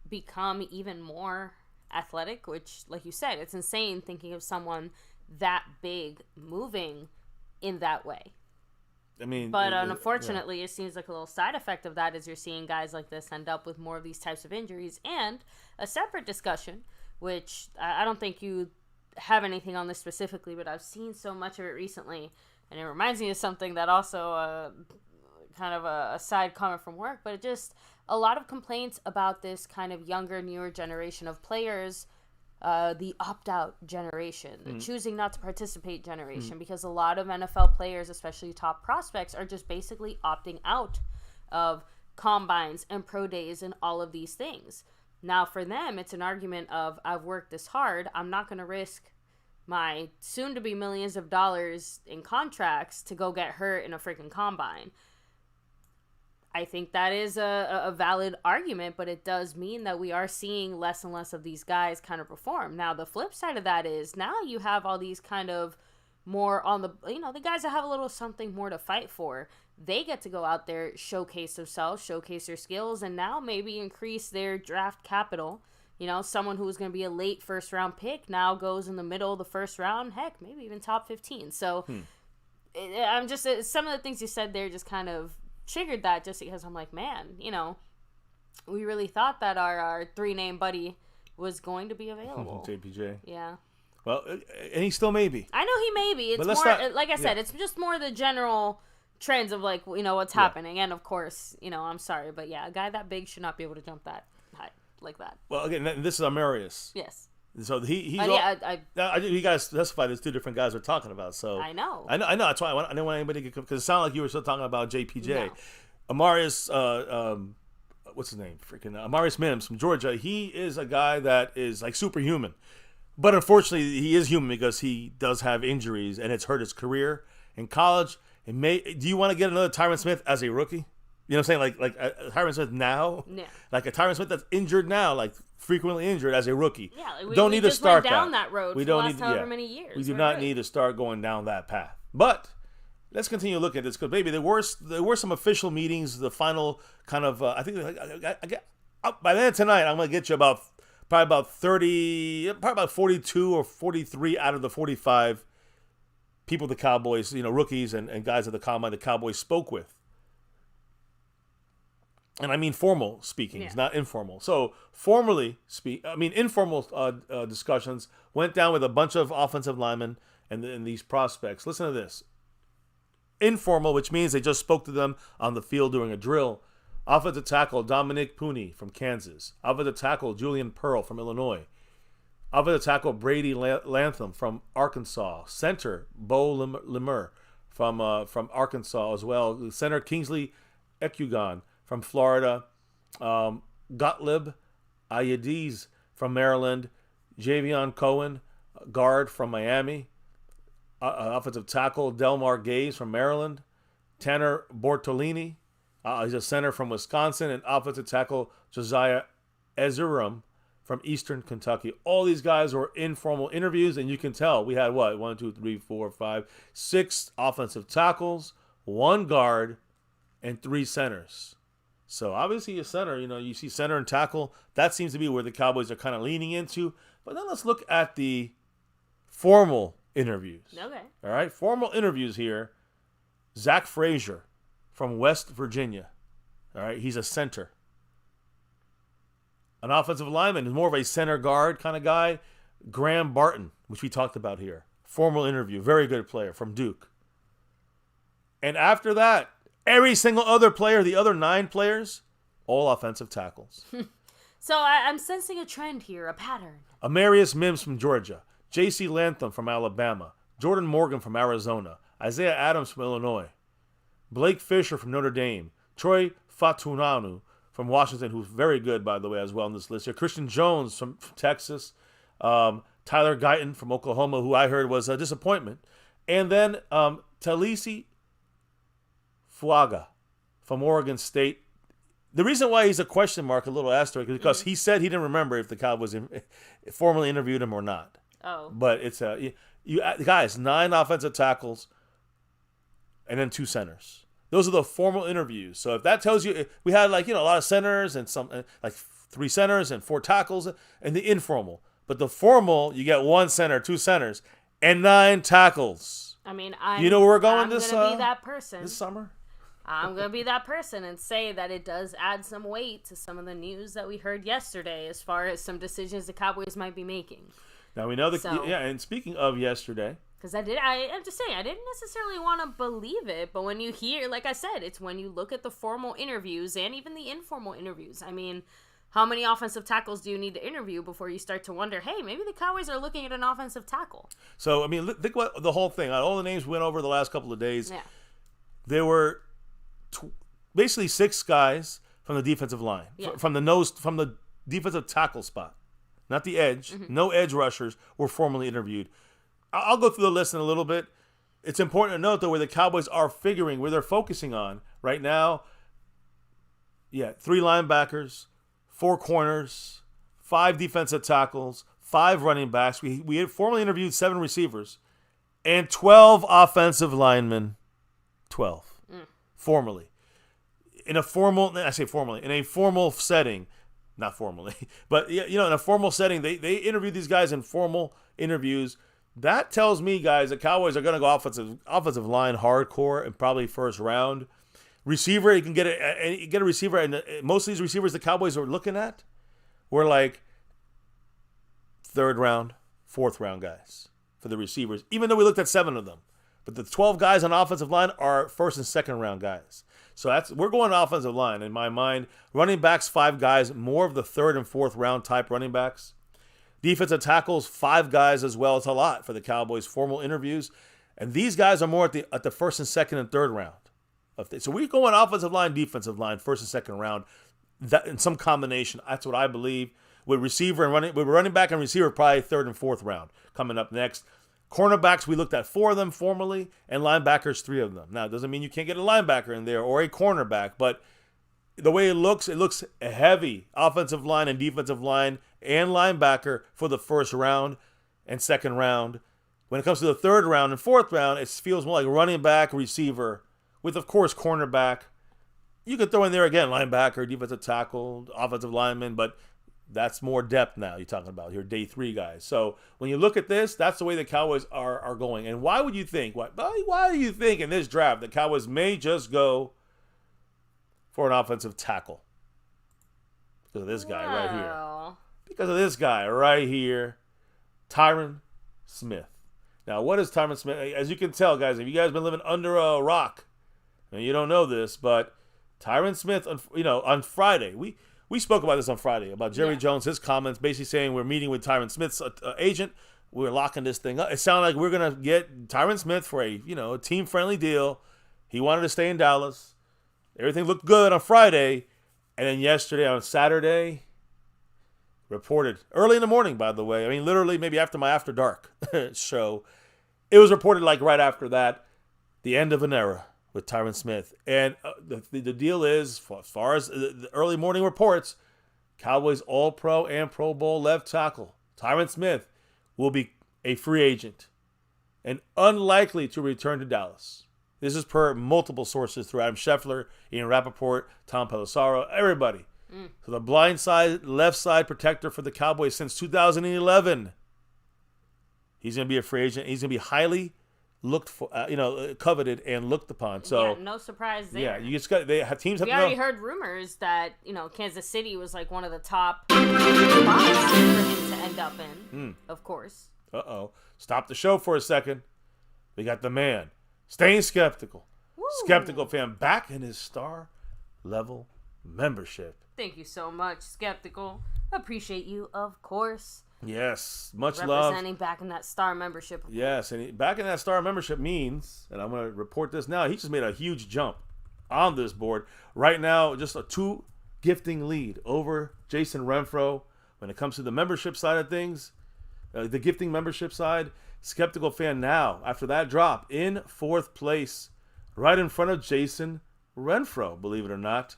become even more athletic, which, like you said, it's insane thinking of someone that big moving in that way. I mean, but unfortunately, it seems like a little side effect of that is you're seeing guys like this end up with more of these types of injuries. And a separate discussion, which I don't think you have anything on this specifically, but I've seen so much of it recently, and it reminds me of something that also kind of a side comment from work, but it just a lot of complaints about this kind of younger, newer generation of players. The opt-out generation, the choosing not to participate generation, because a lot of NFL players, especially top prospects, are just basically opting out of combines and pro days and all of these things. Now, for them, it's an argument of, I've worked this hard, I'm not going to risk my soon-to-be millions of dollars in contracts to go get hurt in a freaking combine. I think that is a valid argument, but it does mean that we are seeing less and less of these guys kind of perform. Now, the flip side of that is now you have all these kind of more on the, the guys that have a little something more to fight for. They get to go out there, showcase themselves, showcase their skills, and now maybe increase their draft capital. Someone who was going to be a late first-round pick now goes in the middle of the first round, heck, maybe even top 15. So I'm just, some of the things you said there just kind of triggered that, just because I'm like, man, we really thought that our three-name buddy was going to be available. JPJ. Yeah. Well, and he still may be. I know he may be. It's more, like I said, it's just more the general trends of like, what's happening. And of course, I'm sorry, but yeah, a guy that big should not be able to jump that high like that. Well, again, this is Amarius. Yes. So he's you guys specified there's two different guys we're talking about. So I know. That's why I didn't want anybody to get, because it sounded like you were still talking about JPJ. No. Amarius, what's his name? Freaking Amarius Mims from Georgia. He is a guy that is like superhuman, but unfortunately he is human because he does have injuries and it's hurt his career in college. Do you want to get another Tyron Smith as a rookie? You know what I'm saying? Like Tyron Smith now? Yeah. Like a Tyron Smith that's injured now, like frequently injured as a rookie. Yeah, like don't need to start went down that road we for don't the last need however many years. We do not need to start going down that path. But let's continue looking at this, because maybe there were some official meetings, the final kind of, I think by the end of tonight, I'm going to get you probably about 42 or 43 out of the 45 people the Cowboys, rookies and guys at the combine the Cowboys spoke with. And I mean formal speakings, not informal. So informal discussions went down with a bunch of offensive linemen and these prospects. Listen to this. Informal, which means they just spoke to them on the field during a drill. Offensive tackle Dominic Pooney from Kansas. Offensive tackle Julian Pearl from Illinois. Offensive tackle Brady Lantham from Arkansas. Center Bo Lemur from Arkansas as well. Center Kingsley Ekugan from Florida. Gottlieb Ayediz from Maryland. Javion Cohen, guard from Miami. Offensive tackle Delmar Gaze from Maryland. Tanner Bortolini, he's a center from Wisconsin. And offensive tackle Josiah Ezurum from Eastern Kentucky. All these guys were informal interviews, and you can tell we had 6 offensive tackles, 1 guard, and 3 centers. So obviously a center, you see center and tackle. That seems to be where the Cowboys are kind of leaning into. But then let's look at the formal interviews. Okay. All right, formal interviews here. Zach Frazier from West Virginia. All right, he's a center. An offensive lineman is more of a center guard kind of guy. Graham Barton, which we talked about here. Formal interview. Very good player from Duke. And after that, every single other player, the other 9 players, all offensive tackles. So I'm sensing a trend here, a pattern. Amarius Mims from Georgia. J.C. Lantham from Alabama. Jordan Morgan from Arizona. Isaiah Adams from Illinois. Blake Fisher from Notre Dame. Troy Fatunanu from Washington, who's very good, by the way, as well on this list here. Christian Jones from Texas. Tyler Guyton from Oklahoma, who I heard was a disappointment. And then Talisi Fuaga from Oregon State. The reason why he's a question mark, a little asterisk, is because he said he didn't remember if the Cowboys formally interviewed him or not. Oh. But it's guys, 9 offensive tackles and then 2 centers. Those are the formal interviews. So if that tells you, we had a lot of centers and some 3 centers and 4 tackles, and the informal. But the formal, you get 1 center, 2 centers, and 9 tackles. I mean, where we're going I'm this gonna be that person this summer. I'm gonna be that person and say that it does add some weight to some of the news that we heard yesterday, as far as some decisions the Cowboys might be making. Now we know and speaking of yesterday. Because I'm just saying, I didn't necessarily want to believe it, but when you hear, like I said, it's when you look at the formal interviews and even the informal interviews. I mean, how many offensive tackles do you need to interview before you start to wonder, hey, maybe the Cowboys are looking at an offensive tackle? So, I mean, think what the whole thing, all the names we went over the last couple of days. Yeah. There were basically 6 guys from the defensive line, from the defensive tackle spot, not the edge. Mm-hmm. No edge rushers were formally interviewed. I'll go through the list in a little bit. It's important to note, though, where the Cowboys are figuring, where they're focusing on right now. 3 linebackers, 4 corners, 5 defensive tackles, 5 running backs. We had formally interviewed 7 receivers and 12 offensive linemen. 12. Formally. In a formal setting, not formally, but in a formal setting, they interview these guys in formal interviews. That tells me, guys, the Cowboys are going to go offensive line hardcore and probably first round. Receiver, you can get a receiver, and most of these receivers the Cowboys are looking at were like 3rd round, 4th round guys for the receivers, even though we looked at 7 of them. But the 12 guys on offensive line are first and second round guys. So we're going offensive line in my mind. Running backs, 5 guys, more of the third and fourth round type running backs. Defensive tackles, 5 guys as well. It's a lot for the Cowboys' formal interviews. And these guys are more at the first and second and third round. So we're going offensive line, defensive line, first and second round. That in some combination. That's what I believe. With running back and receiver, probably third and fourth round coming up next. Cornerbacks, we looked at 4 of them formally, and linebackers, 3 of them. Now, it doesn't mean you can't get a linebacker in there or a cornerback, but the way it looks heavy. Offensive line and defensive line and linebacker for the first round and second round. When it comes to the third round and fourth round, it feels more like running back, receiver, with, of course, cornerback. You could throw in there again, linebacker, defensive tackle, offensive lineman, but that's more depth now you're talking about. Your day 3 guys. So when you look at this, that's the way the Cowboys are going. And why would you think, why do you think in this draft the Cowboys may just go for an offensive tackle? Because of this guy right here. Because of this guy right here, TYRON Smith. Now, what is TYRON Smith? As you can tell, guys, if you guys have been living under a rock, and you don't know this, but TYRON Smith, on Friday, we spoke about this on Friday, about Jerry Jones, his comments, basically saying we're meeting with TYRON Smith's agent. We're locking this thing up. It sounded like we're going to get TYRON Smith for a team-friendly deal. He wanted to stay in Dallas. Everything looked good on Friday. And then yesterday, on Saturday, reported, early in the morning, by the way. I mean, literally maybe after my After Dark show. It was reported like right after that, the end of an era with TYRON Smith. And the deal is, as far as the early morning reports, Cowboys All-Pro and Pro Bowl left tackle TYRON Smith will be a free agent and unlikely to return to Dallas. This is per multiple sources through Adam Scheffler, Ian Rappaport, Tom Pelissaro, everybody. So the blind side, left side protector for the Cowboys since 2011. He's going to be a free agent. He's going to be highly looked for, coveted and looked upon. So no surprise there. Yeah, you just got teams. We already heard rumors that Kansas City was like one of the top spots for him to end up in. Of course. Stop the show for a second. We got the man staying skeptical. Woo. Skeptical fan back in his star level membership. Thank you so much, Skeptical. Appreciate you, of course. Yes, much love. Representing back in that star membership. Yes, and back in that star membership means, and I'm going to report this now, he just made a huge jump on this board. Right now, just a 2 gifting lead over Jason Renfro when it comes to the membership side of things. The gifting membership side, Skeptical fan now, after that drop, in 4th place, right in front of Jason Renfro, believe it or not.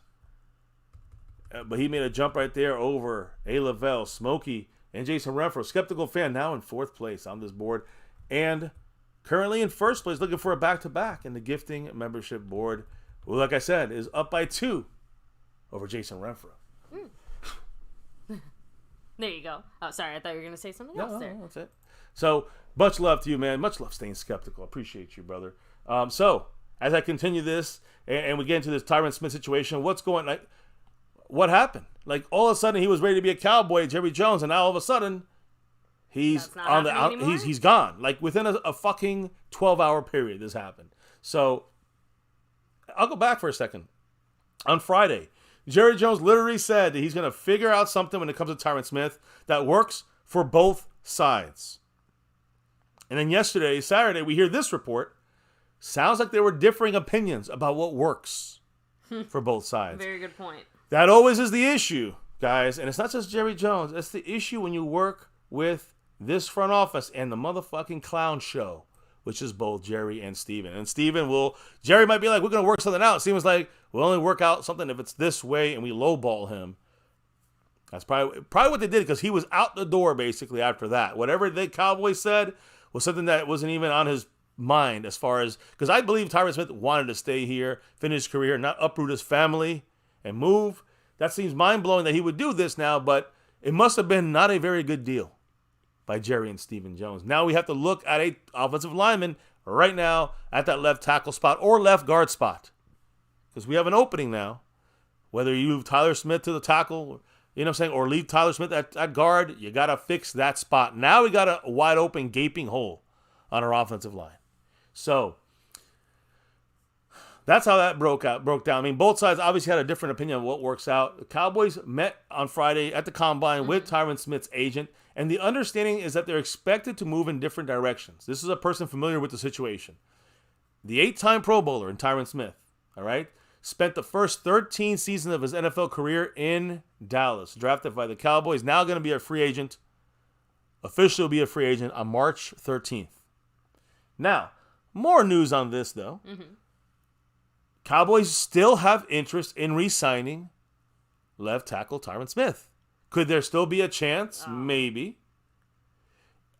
But he made a jump right there over A. Lavelle, Smokey, and Jason Renfro. Skeptical fan now in 4th place on this board. And currently in 1st place, looking for a back-to-back in the gifting membership board. Who, like I said, is up by 2 over Jason Renfro. There you go. Oh, sorry. I thought you were going to say something else there. No, that's it. So, much love to you, man. Much love staying skeptical. Appreciate you, brother. So, as I continue this, and we get into this TYRON Smith situation, what happened? Like, all of a sudden, he was ready to be a Cowboy, Jerry Jones, and now all of a sudden, he's on the out. He's gone. Like, within a fucking 12-hour period, this happened. So, I'll go back for a second. On Friday, Jerry Jones literally said that he's going to figure out something when it comes to TYRON Smith that works for both sides. And then yesterday, Saturday, we hear this report. Sounds like there were differing opinions about what works for both sides. Very good point. That always is the issue, guys. And it's not just Jerry Jones. It's the issue when you work with this front office and the motherfucking clown show, which is both Jerry and Steven. And Jerry might be like, we're going to work something out. Steven's like, we'll only work out something if it's this way, and we lowball him. That's probably what they did, because he was out the door basically after that. Whatever the Cowboys said was something that wasn't even on his mind, as far as, because I believe TYRON Smith wanted to stay here, finish his career, not uproot his family and move. That seems mind-blowing that he would do this now, but it must have been not a very good deal by Jerry and Stephen Jones. Now we have to look at a offensive lineman right now at that left tackle spot or left guard spot, because we have an opening now. Whether you move Tyler Smith to the tackle, or leave Tyler Smith at guard, you got to fix that spot. Now we got a wide open, gaping hole on our offensive line. So that's how that broke down. I mean, both sides obviously had a different opinion of what works out. The Cowboys met on Friday at the Combine with Tyron Smith's agent, and the understanding is that they're expected to move in different directions. This is a person familiar with the situation. The 8-time Pro Bowler in Tyron Smith, all right, spent the first 13 seasons of his NFL career in Dallas, drafted by the Cowboys, now going to be a free agent, officially will be a free agent on March 13th. Now, more news on this, though. Cowboys still have interest in re-signing left tackle Tyron Smith. Could there still be a chance? Maybe.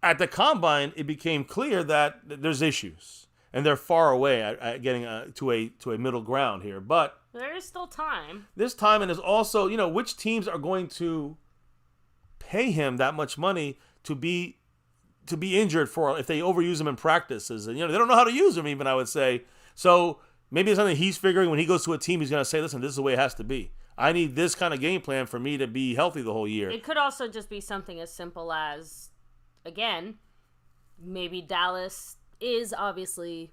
At the Combine, it became clear that there's issues, and they're far away at getting to a middle ground here. But there is still time. There's time, and there's also, which teams are going to pay him that much money to be injured for if they overuse him in practices, and they don't know how to use him even, I would say. So maybe it's something he's figuring when he goes to a team, he's going to say, listen, this is the way it has to be. I need this kind of game plan for me to be healthy the whole year. It could also just be something as simple as, again, maybe Dallas is obviously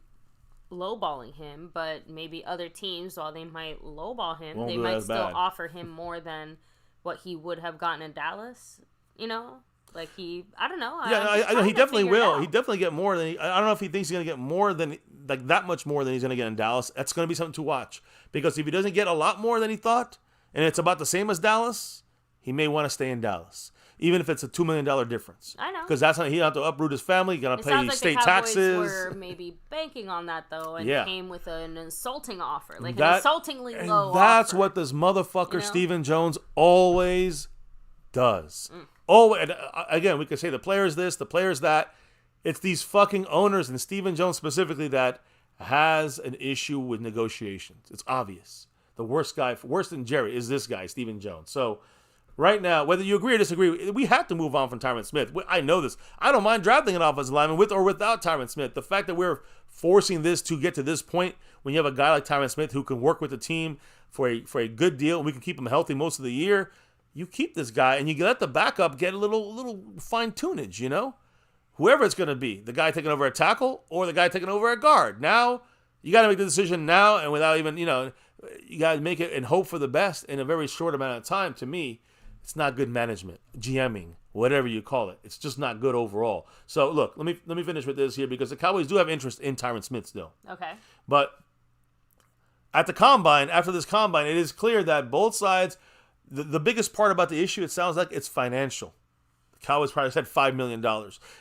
lowballing him, but maybe other teins, while they might lowball him, they might still offer him more than what he would have gotten in Dallas, Like I don't know. I know he definitely will. He definitely get more than. I don't know if he thinks he's going to get more than that much more than he's going to get in Dallas. That's going to be something to watch, because if he doesn't get a lot more than he thought, and it's about the same as Dallas, he may want to stay in Dallas, even if it's a $2 million difference. I know, because that's how he have to uproot his family. He's going to pay state taxes. It sounds like the Cowboys were maybe banking on that though, and came with an insulting offer, an insultingly low offer. That's what this motherfucker Stephen Jones always does. Oh, and again, we could say the players this, the players that. It's these fucking owners, and Stephen Jones specifically, that has an issue with negotiations. It's obvious. The worst guy, worse than Jerry, is this guy, Stephen Jones. So right now, whether you agree or disagree, we have to move on from Tyron Smith. I know this. I don't mind drafting an offensive lineman with or without Tyron Smith. The fact that we're forcing this to get to this point when you have a guy like Tyron Smith who can work with the team for a good deal, and we can keep him healthy most of the year, you keep this guy, and you let the backup get a little fine-tunage, Whoever it's going to be, the guy taking over at tackle or the guy taking over at guard. Now, you got to make the decision now, and without even, you got to make it and hope for the best in a very short amount of time. To me, it's not good management, GMing, whatever you call it. It's just not good overall. So, look, let me finish with this here, because the Cowboys do have interest in Tyron Smith still. Okay. But at the Combine, after this Combine, it is clear that both sides, the biggest part about the issue, it sounds like it's financial. The Cowboys probably said $5 million.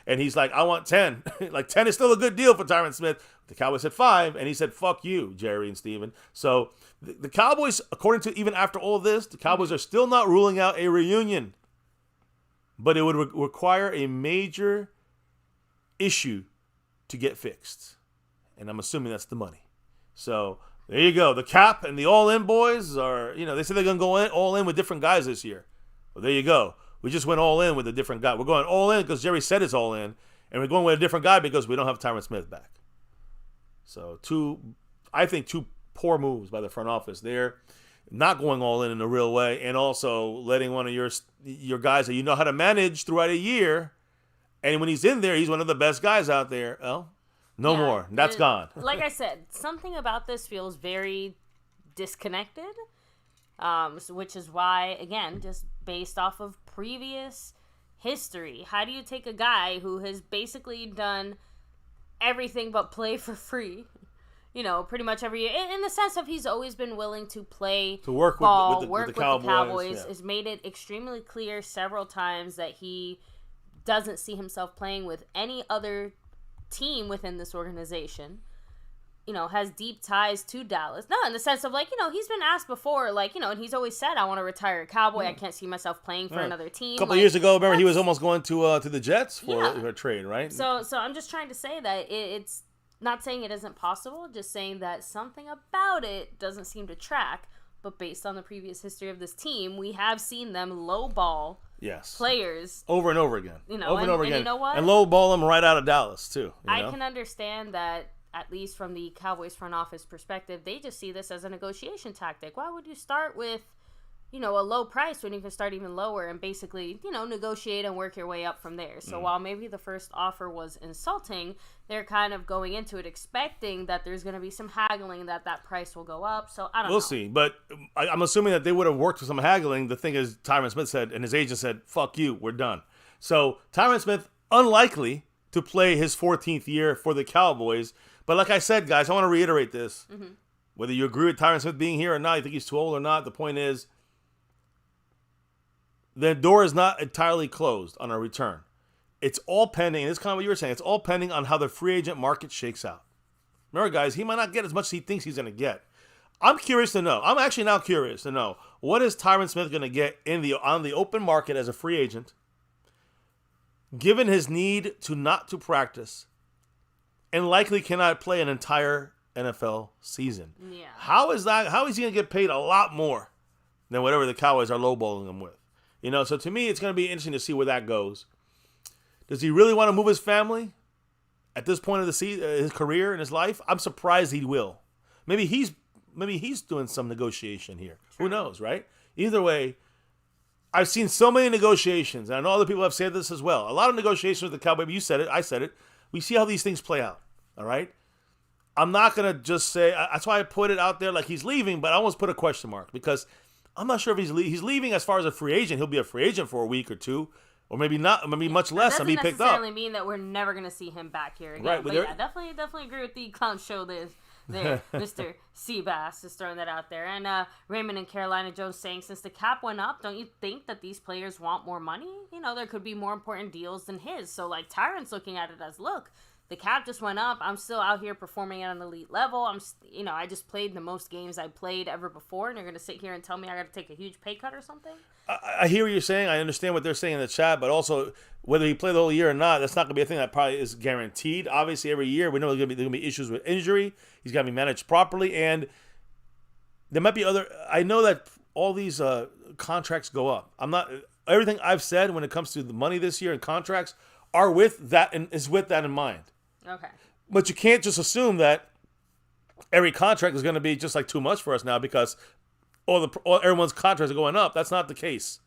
And he's like, I want 10. Like, 10 is still a good deal for Tyron Smith. The Cowboys said 5, and he said, fuck you, Jerry and Steven. So the Cowboys, according to, even after all of this, the Cowboys are still not ruling out a reunion. But it would require a major issue to get fixed. And I'm assuming that's the money. So there you go. The cap and the all-in boys are, they say they're going to go all in with different guys this year. Well, there you go. We just went all in with a different guy. We're going all in because Jerry said it's all in. And we're going with a different guy because we don't have Tyron Smith back. So I think two poor moves by the front office there. Not going all in a real way, and also letting one of your guys that you know how to manage throughout a year. And when he's in there, he's one of the best guys out there. Well, no more. That's gone. Like I said, something about this feels very disconnected, which is why, again, just based off of previous history, how do you take a guy who has basically done everything but play for free, pretty much every year, in the sense of he's always been willing to play, to work ball, with the Cowboys, has made it extremely clear several times that he doesn't see himself playing with any other team within this organization, has deep ties to Dallas. No, in the sense of, he's been asked before, and he's always said, I want to retire a Cowboy. I can't see myself playing for another team. A couple of years ago, remember, he was almost going to the Jets for a trade, right? So I'm just trying to say that it's not saying it isn't possible, just saying that something about it doesn't seem to track. But based on the previous history of this team, we have seen them lowball players over and over again. Over and over again. You know what? And lowball them right out of Dallas, too. I can understand that, at least from the Cowboys front office perspective, they just see this as a negotiation tactic. Why would you start with, a low price when you can start even lower and basically, negotiate and work your way up from there. So while maybe the first offer was insulting, they're kind of going into it expecting that there's going to be some haggling, that price will go up. So I don't know. We'll see. But I'm assuming that they would have worked with some haggling. The thing is, Tyron Smith said, and his agent said, fuck you, we're done. So Tyron Smith, unlikely to play his 14th year for the Cowboys. But like I said, guys, I want to reiterate this. Mm-hmm. Whether you agree with Tyron Smith being here or not, you think he's too old or not, the point is, the door is not entirely closed on a return. It's all pending, and it's kind of what you were saying, it's all pending on how the free agent market shakes out. Remember, guys, he might not get as much as he thinks he's going to get. I'm curious to know. I'm actually now curious to know, what is Tyron Smith going to get on the open market as a free agent, given his need not to practice, and likely cannot play an entire NFL season? Yeah. How is he going to get paid a lot more than whatever the Cowboys are lowballing him with? So to me, it's going to be interesting to see where that goes. Does he really want to move his family at this point of his career and his life? I'm surprised he will. Maybe he's doing some negotiation here. Who knows, right? Either way, I've seen so many negotiations, and I know other people have said this as well. A lot of negotiations with the Cowboys. You said it. I said it. We see how these things play out. All right. I'm not going to just say. That's why I put it out there like he's leaving, but I almost put a question mark because I'm not sure if he's leaving as far as a free agent. He'll be a free agent for a week or two, or maybe not. Maybe much less and be picked up. That doesn't necessarily mean that we're never going to see him back here again. Right, but yeah, definitely agree with the clown show there, Mr. Seabass is throwing that out there. And Raymond and Carolina Jones saying, since the cap went up, don't you think that these players want more money? There could be more important deals than his. So like Tyron's looking at it as, look, the cap just went up. I'm still out here performing at an elite level. I just played the most games I played ever before, and you're going to sit here and tell me I got to take a huge pay cut or something? I hear what you're saying. I understand what they're saying in the chat, but also whether he played the whole year or not, that's not going to be a thing that probably is guaranteed. Obviously, every year we know there's going to be issues with injury. He's got to be managed properly, and there might be other. I know that all these contracts go up. Everything I've said when it comes to the money this year and contracts are with that and is with that in mind. Okay. But you can't just assume that every contract is going to be just like too much for us now because everyone's contracts are going up. That's not the case.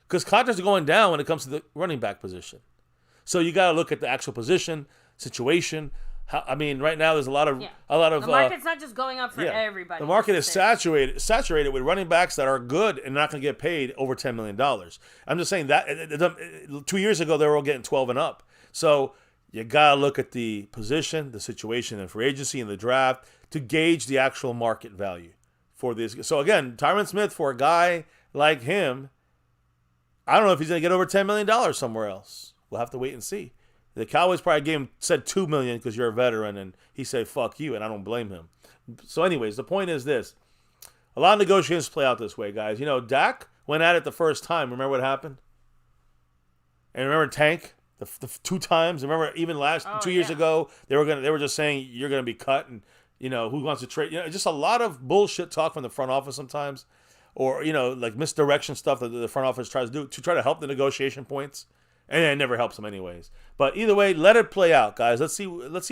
Because contracts are going down when it comes to the running back position. So you got to look at the actual position, situation. Right now there's a lot of the market's not just going up for everybody. The market is saturated with running backs that are good and not going to get paid over $10 million. I'm just saying that 2 years ago they were all getting 12 and up. So you got to look at the position, the situation in free agency and the draft to gauge the actual market value for this. So again, Tyron Smith, for a guy like him, I don't know if he's going to get over $10 million somewhere else. We'll have to wait and see. The Cowboys probably said $2 million because you're a veteran, and he said, fuck you, and I don't blame him. So anyways, the point is this. A lot of negotiations play out this way, guys. Dak went at it the first time. Remember what happened? And remember Tank? The 2 times. Remember, even 2 years ago, they were just saying you're going to be cut, and who wants to trade? Just a lot of bullshit talk from the front office sometimes, or like misdirection stuff that the front office tries to do to try to help the negotiation points, and it never helps them anyways. But either way, let it play out, guys. Let's see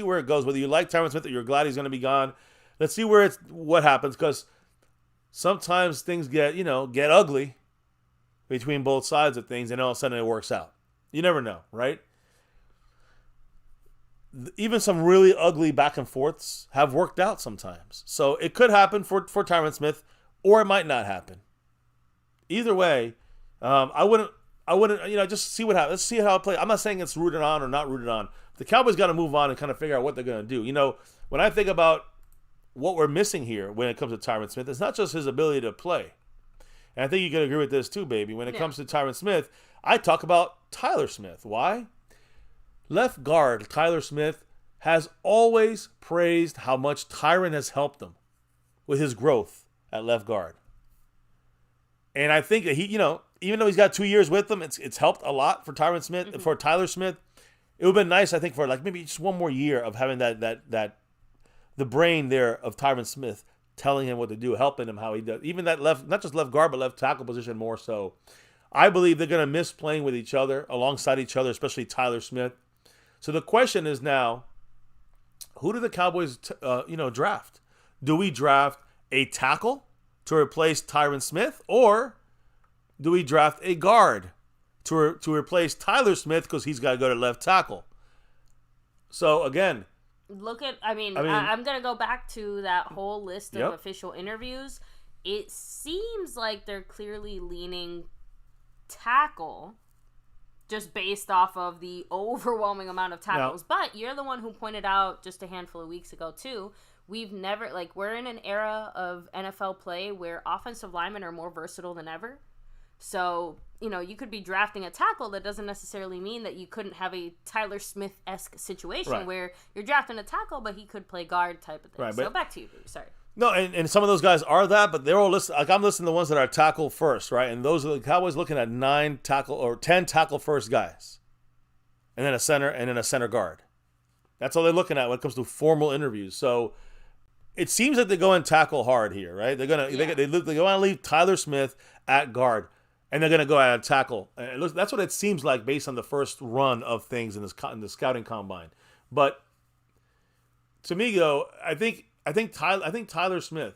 where it goes. Whether you like Tyron Smith or you're glad he's going to be gone, let's see what happens because sometimes things get ugly between both sides of things, and all of a sudden it works out. You never know, right? Even some really ugly back and forths have worked out sometimes. So it could happen for Tyron Smith, or it might not happen. Either way, I wouldn't, just see what happens. Let's see how it plays. I'm not saying it's rooted on or not rooted on. The Cowboys got to move on and kind of figure out what they're going to do. When I think about what we're missing here when it comes to Tyron Smith, it's not just his ability to play. And I think you can agree with this too, baby. When it comes to Tyron Smith, I talk about Tyler Smith. Why? Left guard Tyler Smith has always praised how much Tyron has helped him with his growth at left guard. And I think that he, even though he's got 2 years with him, it's helped a lot for Tyron Smith, for Tyler Smith. It would have been nice, I think, for like maybe just one more year of having that the brain there of Tyron Smith telling him what to do, helping him how he does. Even that left, not just left guard, but left tackle position more so. I believe they're going to miss playing with each other, alongside each other, especially Tyler Smith. So the question is now, who do the Cowboys, draft? Do we draft a tackle to replace Tyron Smith, or do we draft a guard to replace Tyler Smith because he's got to go to left tackle? So, again... I'm going to go back to that whole list of official interviews. It seems like they're clearly leaning tackle just based off of the overwhelming amount of tackles. Yeah. But you're the one who pointed out just a handful of weeks ago, too. We're in an era of NFL play where offensive linemen are more versatile than ever. So, you could be drafting a tackle. That doesn't necessarily mean that you couldn't have a Tyler Smith-esque situation where you're drafting a tackle, but he could play guard type of thing. Right, so back to you, Boo. Sorry. No, and some of those guys are that, but they're all listed. Like I'm listing the ones that are tackle first, right? And those are the Cowboys looking at 10 tackle first guys, and then a center guard. That's all they're looking at when it comes to formal interviews. So it seems like they're going tackle hard here, right? They want to leave Tyler Smith at guard, and they're gonna go at tackle. And that's what it seems like based on the first run of things in the scouting combine. But to me, though, I think Tyler Smith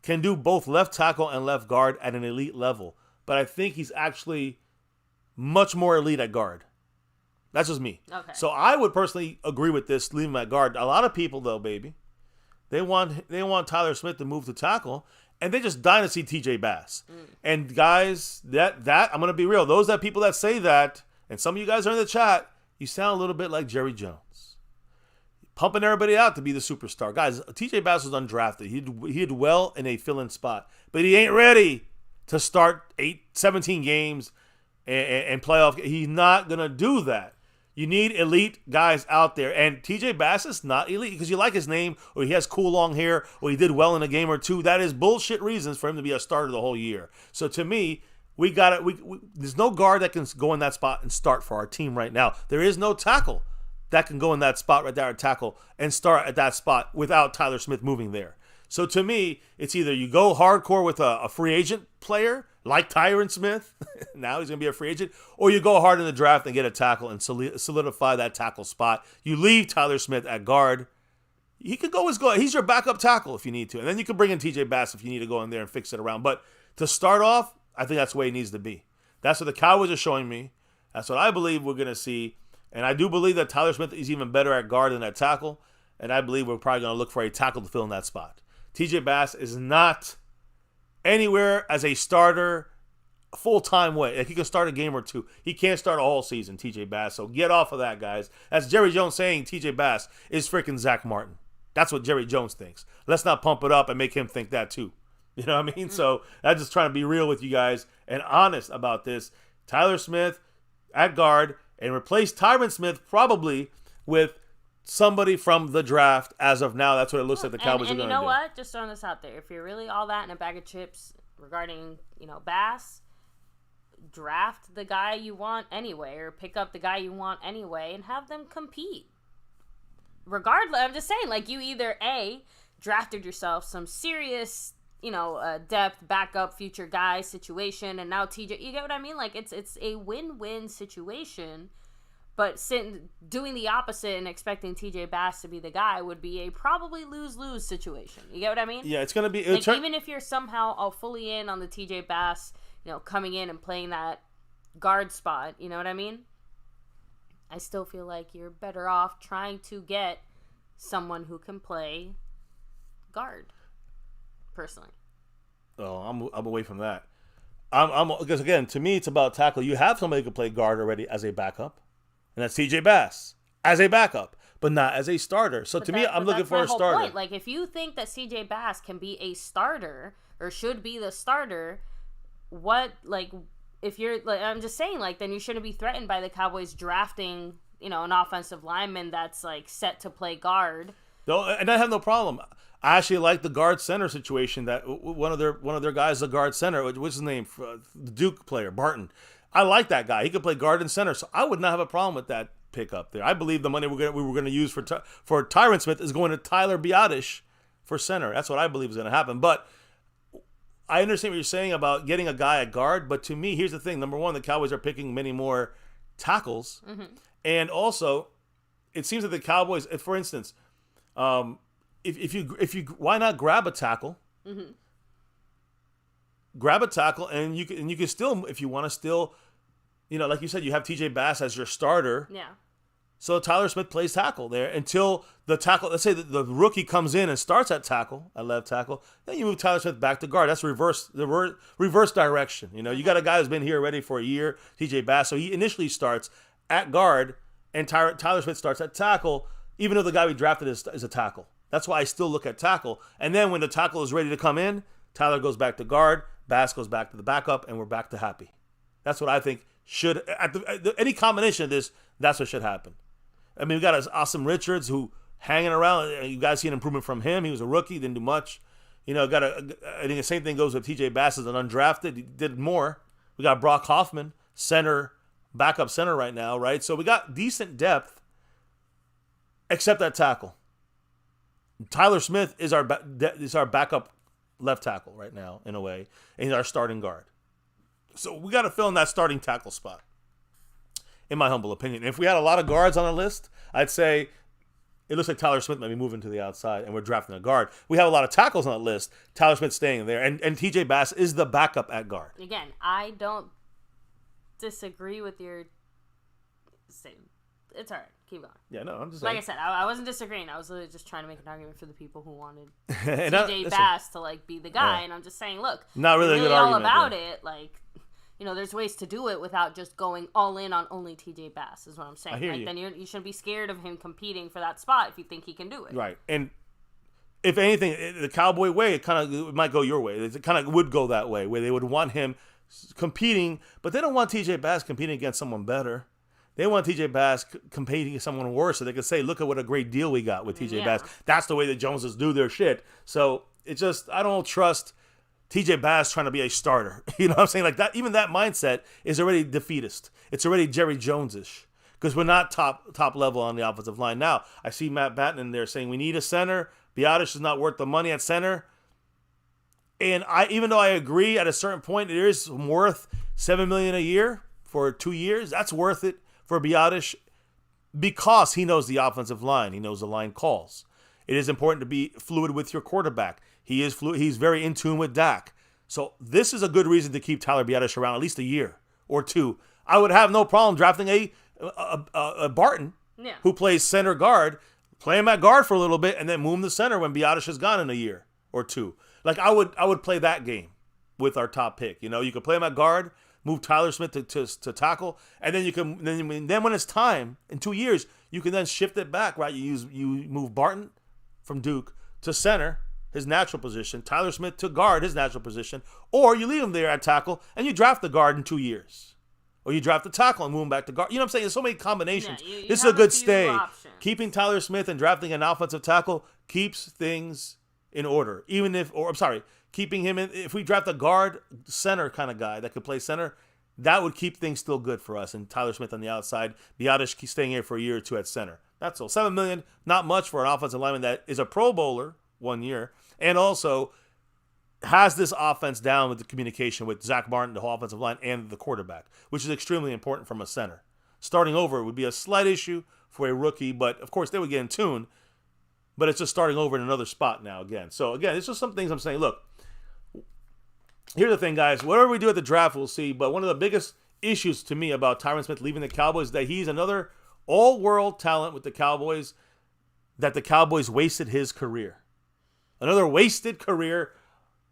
can do both left tackle and left guard at an elite level, but I think he's actually much more elite at guard. That's just me. Okay. So I would personally agree with this, leave him at guard. A lot of people, though, baby, they want Tyler Smith to move to tackle, and they just dying to see TJ Bass. And guys, that I'm gonna be real. Those people that say that, and some of you guys are in the chat, you sound a little bit like Jerry Jones. Pumping everybody out to be the superstar. Guys, TJ Bass was undrafted. He did well in a fill-in spot, but he ain't ready to start 17 games and playoff. He's not going to do that. You need elite guys out there, and TJ Bass is not elite because you like his name, or he has cool long hair, or he did well in a game or two. That is bullshit reasons for him to be a starter the whole year. So to me, there's no guard that can go in that spot and start for our team right now. There is no tackle that can go in that spot right there at tackle and start at that spot without Tyler Smith moving there. So to me, it's either you go hardcore with a free agent player like Tyron Smith, now he's going to be a free agent, or you go hard in the draft and get a tackle and solidify that tackle spot. You leave Tyler Smith at guard. He could go as guard. He's your backup tackle if you need to. And then you can bring in TJ Bass if you need to go in there and fix it around. But to start off, I think that's the way it needs to be. That's what the Cowboys are showing me. That's what I believe we're going to see. And I do believe that Tyler Smith is even better at guard than at tackle. And I believe we're probably going to look for a tackle to fill in that spot. TJ Bass is not anywhere as a starter full-time way. Like he can start a game or two. He can't start a whole season, TJ Bass. So get off of that, guys. That's Jerry Jones saying TJ Bass is freaking Zach Martin. That's what Jerry Jones thinks. Let's not pump it up and make him think that too. You know what I mean? So I'm just trying to be real with you guys and honest about this. Tyler Smith at guard, and replace Tyron Smith probably with somebody from the draft as of now. That's what it looks like the Cowboys are going to do. And you know what? Just throwing this out there. If you're really all that in a bag of chips regarding, Bass, draft the guy you want anyway, or pick up the guy you want anyway and have them compete. Regardless, I'm just saying, like, you either A, drafted yourself some serious depth, backup, future guy situation, and now TJ, you get what I mean? Like, it's a win-win situation, but doing the opposite and expecting TJ Bass to be the guy would be a probably lose-lose situation. You get what I mean? Yeah, it's going to be... even if you're somehow all fully in on the TJ Bass, coming in and playing that guard spot, you know what I mean? I still feel like you're better off trying to get someone who can play guard. Personally. Oh, I'm away from that. I'm because again, to me, it's about tackle. You have somebody who can play guard already as a backup, and that's TJ Bass as a backup, but not as a starter. So to me, I'm looking for a starter. Point. Like, if you think that CJ Bass can be a starter or should be the starter, if you're I'm just saying, then you shouldn't be threatened by the Cowboys drafting, an offensive lineman that's set to play guard. No, and I have no problem. I actually like the guard center situation that one of their guys is a guard center. What's his name? The Duke player, Barton. I like that guy. He could play guard and center, so I would not have a problem with that pickup there. I believe the money we were going to use for Tyron Smith is going to Tyler Biadasz for center. That's what I believe is going to happen. But I understand what you're saying about getting a guy at guard, but to me, here's the thing. Number one, the Cowboys are picking many more tackles. Mm-hmm. And also, it seems that the Cowboys, for instance, if you why not grab a tackle? Mm-hmm. grab a tackle, and you can still, if you want to still, like you said, you have TJ Bass as your starter. Yeah. So Tyler Smith plays tackle there until the tackle. Let's say the rookie comes in and starts at tackle, at left tackle. Then you move Tyler Smith back to guard. That's reverse direction. You got a guy who's been here already for a year, TJ Bass. So he initially starts at guard, and Tyler Smith starts at tackle, even though the guy we drafted is a tackle. That's why I still look at tackle. And then when the tackle is ready to come in, Tyler goes back to guard, Bass goes back to the backup, and we're back to happy. That's what I think should, any combination of this, that's what should happen. I mean, we got Awesome Richards who hanging around. You guys see an improvement from him. He was a rookie, didn't do much. I think the same thing goes with TJ Bass as an undrafted. He did more. We got Brock Hoffman, backup center right now, right? So we got decent depth, except that tackle. Tyler Smith is our backup left tackle right now, in a way, and he's our starting guard. So we got to fill in that starting tackle spot, in my humble opinion. If we had a lot of guards on our list, I'd say it looks like Tyler Smith might be moving to the outside, and we're drafting a guard. We have a lot of tackles on that list. Tyler Smith staying there, and TJ Bass is the backup at guard. Again, I don't disagree with your statement. It's all right. Keep going. Yeah, no, I'm just like saying. I said, I wasn't disagreeing. I was literally just trying to make an argument for the people who wanted And TJ Bass to be the guy, and I'm just saying, look, not really a good all argument, about yeah. it. There's ways to do it without just going all in on only TJ Bass, is what I'm saying. I hear you. Then you shouldn't be scared of him competing for that spot if you think he can do it. Right. And if anything, the Cowboy way, it might go your way. It kind of would go that way, where they would want him competing, but they don't want TJ Bass competing against someone better. They want TJ Bass competing against someone worse, so they can say, look at what a great deal we got with TJ Bass. That's the way the Joneses do their shit. So it's just, I don't trust TJ Bass trying to be a starter. You know what I'm saying? Like that, even that mindset is already defeatist. It's already Jerry Jones-ish, because we're not top level on the offensive line. Now, I see Matt Batten in there saying we need a center. Biadasz is not worth the money at center. And even though I agree at a certain point it is worth $7 million a year for 2 years, that's worth it for Biadasz because he knows the offensive line. He knows the line calls. It is important to be fluid with your quarterback. He is fluid. He's very in tune with Dak. So this is a good reason to keep Tyler Biadasz around at least a year or two. I would have no problem drafting a Barton who plays center guard, play him at guard for a little bit, and then move him to center when Biadasz is gone in a year or two. Like I would play that game with our top pick. You could play him at guard, move Tyler Smith to tackle, and then when it's time in 2 years, you can then shift it back, right? You move Barton from Duke to center, his natural position, Tyler Smith to guard, his natural position, or you leave him there at tackle and you draft the guard in 2 years. Or you draft the tackle and move him back to guard. You know what I'm saying? There's so many combinations. Yeah, you this is a good stay. Options. Keeping Tyler Smith and drafting an offensive tackle keeps things in order. Keeping him in, if we draft a guard center kind of guy that could play center, that would keep things still good for us. And Tyler Smith on the outside, Biadasz staying here for a year or two at center. That's all. $7 million, not much for an offensive lineman that is a Pro Bowler 1 year, and also has this offense down with the communication with Zach Martin, the whole offensive line, and the quarterback, which is extremely important from a center. Starting over would be a slight issue for a rookie, but of course they would get in tune. But it's just starting over in another spot now again. So again, it's just some things I'm saying. Look, here's the thing, guys. Whatever we do at the draft, we'll see. But one of the biggest issues to me about Tyron Smith leaving the Cowboys is that he's another all-world talent with the Cowboys, that the Cowboys wasted his career. Another wasted career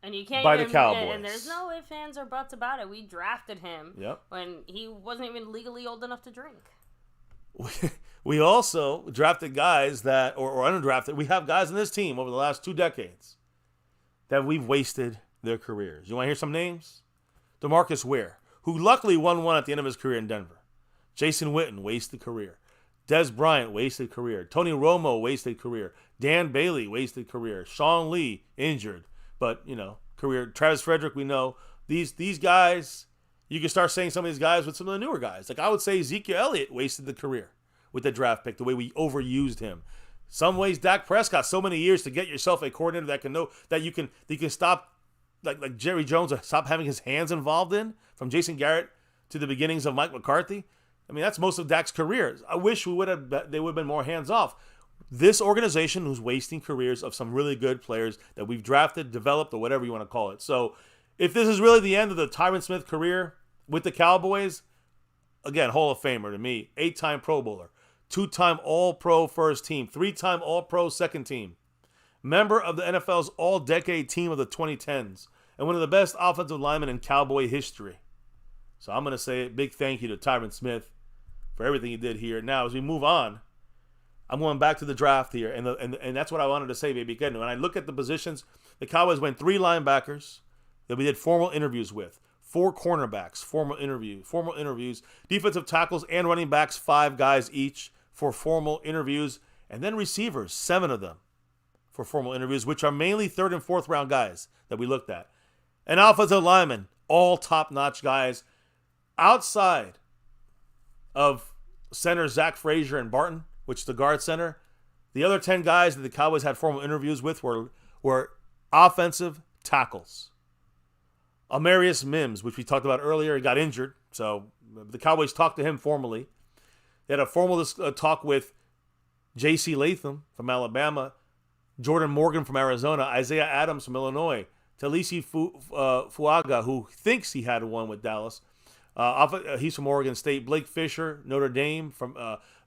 and you can't by the Cowboys. And there's no ifs, ands, or buts about it. We drafted him when he wasn't even legally old enough to drink. We also drafted guys that, or undrafted, we have guys in this team over the last 2 decades that we've wasted their careers. You want to hear some names? DeMarcus Ware, who luckily won one at the end of his career in Denver. Jason Witten, wasted career. Des Bryant, wasted career. Tony Romo, wasted career. Dan Bailey, wasted career. Sean Lee, injured, but, career. Travis Frederick, we know. These guys, you can start saying some of these guys with some of the newer guys. Like I would say Ezekiel Elliott wasted the career with the draft pick, the way we overused him. Some ways Dak Prescott, so many years to get yourself a coordinator that can know that you can stop, like Jerry Jones, stop having his hands involved in, from Jason Garrett to the beginnings of Mike McCarthy. I mean, that's most of Dak's career. I wish they would have been more hands off. This organization was wasting careers of some really good players that we've drafted, developed, or whatever you want to call it. So if this is really the end of the Tyron Smith career with the Cowboys, again, Hall of Famer to me, 8-time Pro Bowler, 2-time All-Pro first team, 3-time All-Pro second team, member of the NFL's all-decade team of the 2010s, and one of the best offensive linemen in Cowboy history. So I'm going to say a big thank you to Tyron Smith for everything he did here. Now, as we move on, I'm going back to the draft here, and that's what I wanted to say, baby. Again, when I look at the positions, the Cowboys went 3 linebackers that we did formal interviews with, 4 cornerbacks, formal interviews, defensive tackles and running backs, 5 guys each for formal interviews, and then receivers, 7 of them for formal interviews, which are mainly 3rd and 4th round guys that we looked at. And offensive linemen, all top-notch guys, outside of center Zach Frazier and Barton, which is the guard center. The other 10 guys that the Cowboys had formal interviews with were offensive tackles. Amarius Mims, which we talked about earlier, he got injured, so the Cowboys talked to him formally. They had a formal talk with J.C. Latham from Alabama, Jordan Morgan from Arizona, Isaiah Adams from Illinois, Talisi Fuaga, who thinks he had one with Dallas. He's from Oregon State. Blake Fisher, Notre Dame, from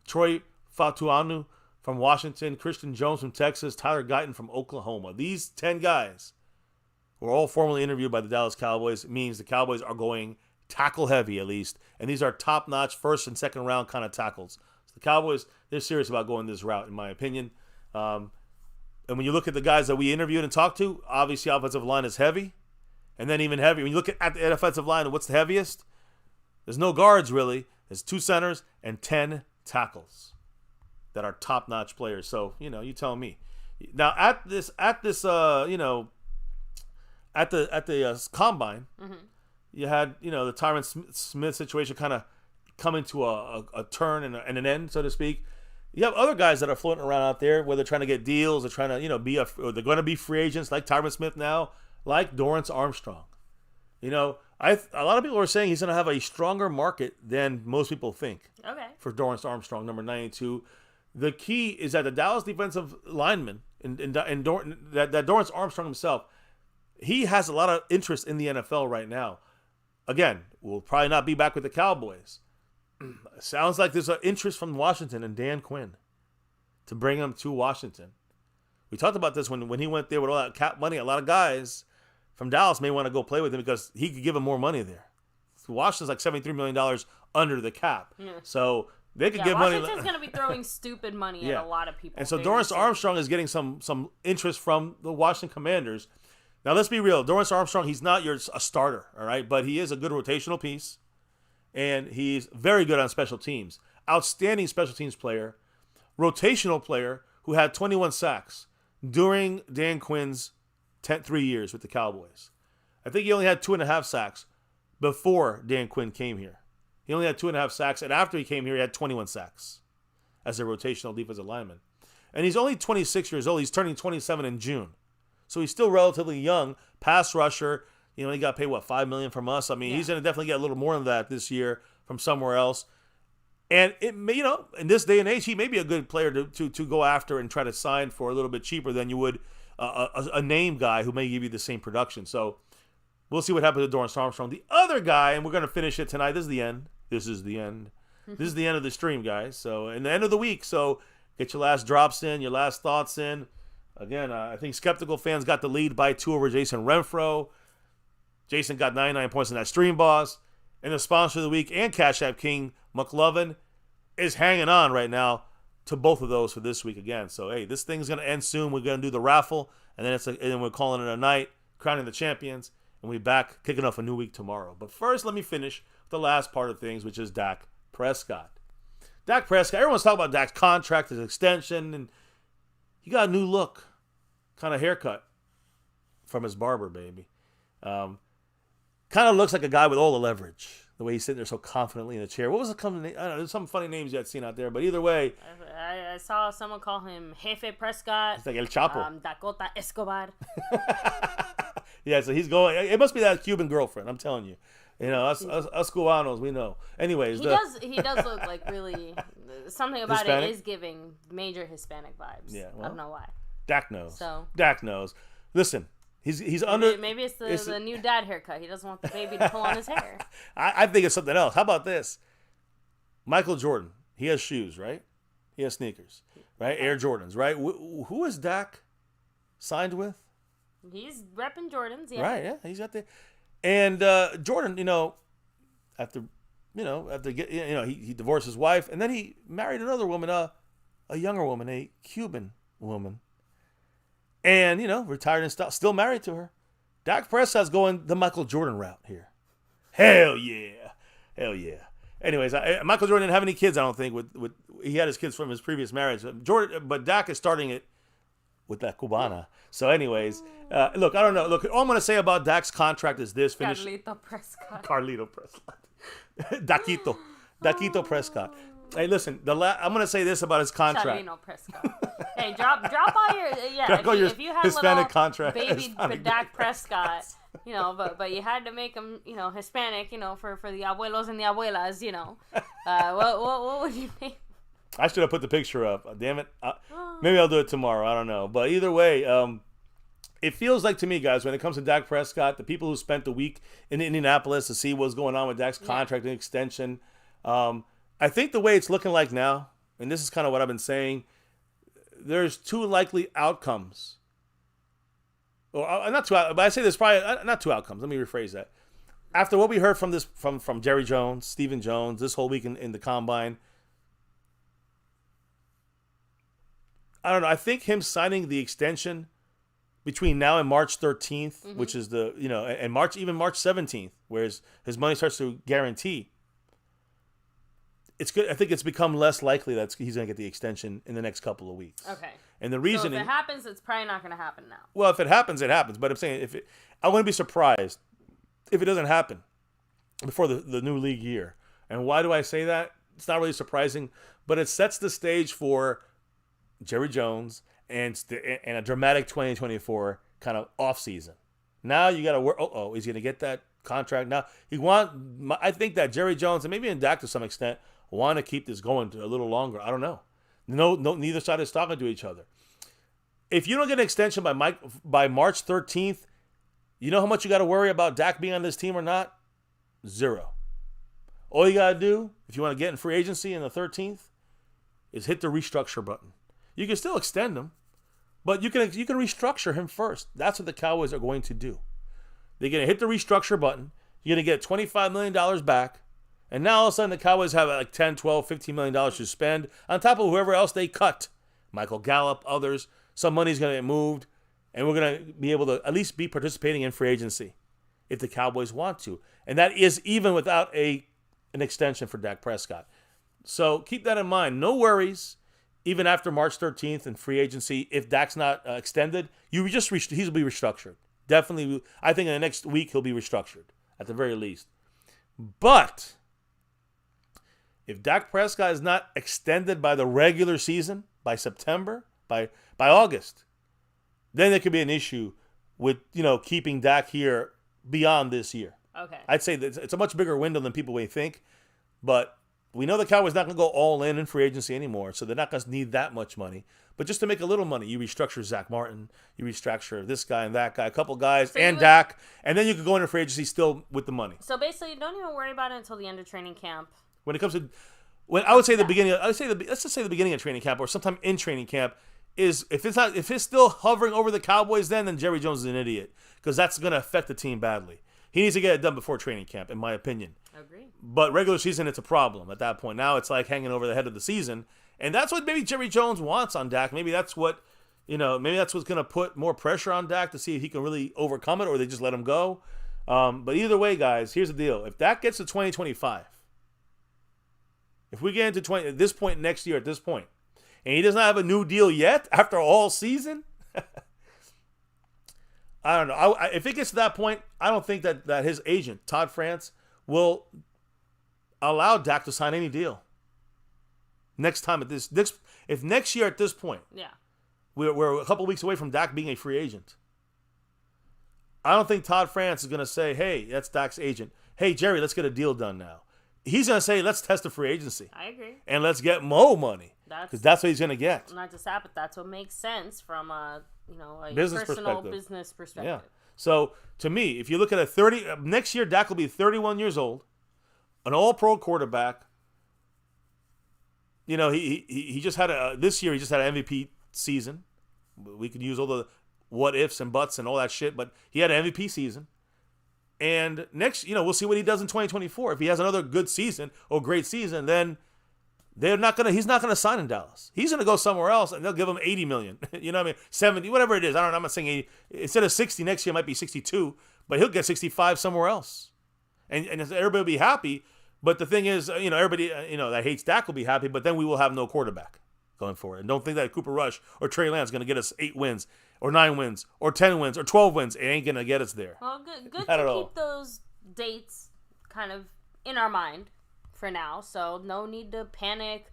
Troy Fatuanu from Washington, Christian Jones from Texas, Tyler Guyton from Oklahoma. These 10 guys were all formally interviewed by the Dallas Cowboys. It means the Cowboys are going tackle heavy, at least. And these are top-notch first and second round kind of tackles. So the Cowboys, they're serious about going this route, in my opinion. And when you look at the guys that we interviewed and talked to, obviously offensive line is heavy. And then even heavier. When you look at the offensive line, what's the heaviest? There's no guards, really. There's 2 centers and 10 tackles that are top-notch players. So, you tell me. Now, at the combine, you had, the Tyron Smith situation kind of coming to a turn and an end, so to speak. You have other guys that are floating around out there, where they're trying to get deals, they're trying to, or they're going to be free agents, like Tyron Smith now, like Dorrance Armstrong. A lot of people are saying he's going to have a stronger market than most people think. Okay. For Dorrance Armstrong, number 92. The key is that the Dallas defensive lineman, that Dorrance Armstrong himself, he has a lot of interest in the NFL right now. Again, will probably not be back with the Cowboys. Sounds like there's an interest from Washington and Dan Quinn to bring him to Washington. We talked about this when he went there with all that cap money. A lot of guys from Dallas may want to go play with him because he could give him more money there. Washington's like $73 million under the cap. Yeah. So they could give money. Washington's going to be throwing stupid money at a lot of people. And so Dorrance Armstrong is getting some interest from the Washington Commanders. Now, let's be real. Dorrance Armstrong, he's not a starter, all right? But he is a good rotational piece. And he's very good on special teams. Outstanding special teams player. Rotational player who had 21 sacks during Dan Quinn's 3 years with the Cowboys. I think he only had 2.5 sacks before Dan Quinn came here. He only had 2.5 sacks, and after he came here, he had 21 sacks as a rotational defensive lineman. And he's only 26 years old. He's turning 27 in June. So he's still relatively young. Pass rusher. He got paid, $5 million from us? I mean, he's going to definitely get a little more than that this year from somewhere else. And it may, in this day and age, he may be a good player to go after and try to sign for a little bit cheaper than you would a name guy who may give you the same production. So we'll see what happens to Dorrance Armstrong. The other guy, and we're going to finish it tonight. This is the end. This is the end of the stream, guys. So, and the end of the week. So get your last drops in, your last thoughts in. Again, I think Skeptical Fans got the lead by 2 over Jason Renfro. Jason got 99 points in that stream, boss. And the sponsor of the week and Cash App King, McLovin, is hanging on right now to both of those for this week again. So, hey, this thing's going to end soon. We're going to do the raffle, and then we're calling it a night, crowning the champions, and we'll be back kicking off a new week tomorrow. But first, let me finish the last part of things, which is Dak Prescott. Dak Prescott, everyone's talking about Dak's contract, his extension, and he got a new look, kind of haircut from his barber, baby. Kind of looks like a guy with all the leverage, the way he's sitting there so confidently in the chair. What was the company name? I don't know, there's some funny names you had seen out there, but either way. I saw someone call him Jefe Prescott. It's like El Chapo. Dakota Escobar. Yeah, so he's going. It must be that Cuban girlfriend, I'm telling you. Us Cubanos, we know. Anyways. He does look like really, something about Hispanic? It is giving major Hispanic vibes. Yeah, well, I don't know why. Dak knows. Dak knows. Listen, He's under. Maybe it's the new dad haircut. He doesn't want the baby to pull on his hair. I think it's something else. How about this? Michael Jordan. He has shoes, right? He has sneakers, right? Air Jordans, right? Who is Dak signed with? He's repping Jordans, yeah. Right, yeah. He's got the. And Jordan, after he divorced his wife, and then he married another woman, a younger woman, a Cuban woman. And, retired and still married to her. Dak Prescott's going the Michael Jordan route here. Hell yeah. Hell yeah. Anyways, Michael Jordan didn't have any kids, I don't think. He had his kids from his previous marriage. But Dak is starting it with that Cubana. So anyways, look, I don't know. Look, all I'm going to say about Dak's contract is this. Carlito Prescott. Daquito Prescott. Hey, listen, I'm going to say this about his contract. Charlino Prescott. Hey, drop all your if you had Hispanic little contract, baby Dak Prescott, but you had to make him, Hispanic, for the abuelos and the abuelas, what would you name? I should have put the picture up. Damn it. Maybe I'll do it tomorrow. I don't know. But either way, it feels like to me, guys, when it comes to Dak Prescott, the people who spent the week in Indianapolis to see what's going on with Dak's contract and extension, I think the way it's looking like now, and this is kind of what I've been saying, there's two likely outcomes. Or not two, but I say there's probably not two outcomes. Let me rephrase that. After what we heard from Jerry Jones, Stephen Jones, this whole week in the Combine, I don't know. I think him signing the extension between now and March 13th, which is and March 17th, where his money starts to guarantee. It's good. I think it's become less likely that he's going to get the extension in the next couple of weeks. Okay. And the reason, so if it happens, it's probably not going to happen now. Well, if it happens, it happens. But I'm saying I wouldn't be surprised if it doesn't happen before the new league year. And why do I say that? It's not really surprising, but it sets the stage for Jerry Jones and a dramatic 2024 kind of off season. Now you got to work. He's going to get that contract now. I think that Jerry Jones and maybe in Dak to some extent want to keep this going a little longer. I don't know. No, neither side is talking to each other. If you don't get an extension by March 13th, you know how much you got to worry about Dak being on this team or not? Zero. All you got to do, if you want to get in free agency in the 13th, is hit the restructure button. You can still extend him, but you can restructure him first. That's what the Cowboys are going to do. They're going to hit the restructure button. You're going to get $25 million back. And now all of a sudden the Cowboys have like $10, $12, $15 million to spend on top of whoever else they cut. Michael Gallup, others. Some money's going to get moved. And we're going to be able to at least be participating in free agency if the Cowboys want to. And that is even without an extension for Dak Prescott. So keep that in mind. No worries. Even after March 13th in free agency, if Dak's not extended, he'll be restructured. Definitely, I think in the next week he'll be restructured at the very least. But if Dak Prescott is not extended by the regular season, by September, by August, then there could be an issue with keeping Dak here beyond this year. Okay. I'd say that it's a much bigger window than people may think, but we know the Cowboys not going to go all in free agency anymore, so they're not going to need that much money. But just to make a little money, you restructure Zach Martin, you restructure this guy and that guy, a couple guys, and Dak, and then you could go into free agency still with the money. So basically, don't even worry about it until the end of training camp. When it comes to, I would say the beginning. Let's just say the beginning of training camp or sometime in training camp is if it's still hovering over the Cowboys, then Jerry Jones is an idiot because that's going to affect the team badly. He needs to get it done before training camp, in my opinion. Agree. But regular season, it's a problem at that point. Now it's like hanging over the head of the season, and that's what maybe Jerry Jones wants on Dak. Maybe that's what maybe that's what's going to put more pressure on Dak to see if he can really overcome it, or they just let him go. But either way, guys, here's the deal: if Dak gets to 2025. If we get into at this point next year, and he does not have a new deal yet after all season, I don't know. If it gets to that point, I don't think that his agent, Todd France, will allow Dak to sign any deal. Next time if next year at this point, we're a couple weeks away from Dak being a free agent. I don't think Todd France is going to say, hey, that's Dak's agent. Hey, Jerry, let's get a deal done now. He's going to say, let's test the free agency. I agree. And let's get more money. Because that's what he's going to get. Not just that, but that's what makes sense from a Business personal perspective. business perspective. Yeah. So to me, if you look at next year, Dak will be 31 years old, an All-Pro quarterback. He just had this year. He just had an MVP season. We could use all the what ifs and buts and all that shit, but he had an MVP season. And next, we'll see what he does in 2024. If he has another good season or great season, then he's not gonna sign in Dallas. He's gonna go somewhere else, and they'll give him $80 million. You know what I mean? 70, whatever it is. I don't know. I'm not saying 80. Instead of 60 next year, it might be 62, but he'll get 65 somewhere else, and everybody will be happy. But the thing is, everybody that hates Dak will be happy, but then we will have no quarterback going forward. And don't think that Cooper Rush or Trey Lance is going to get us 8 wins or 9 wins or 10 wins or 12 wins. It ain't going to get us there. Well, good to keep those dates kind of in our mind for now. So no need to panic,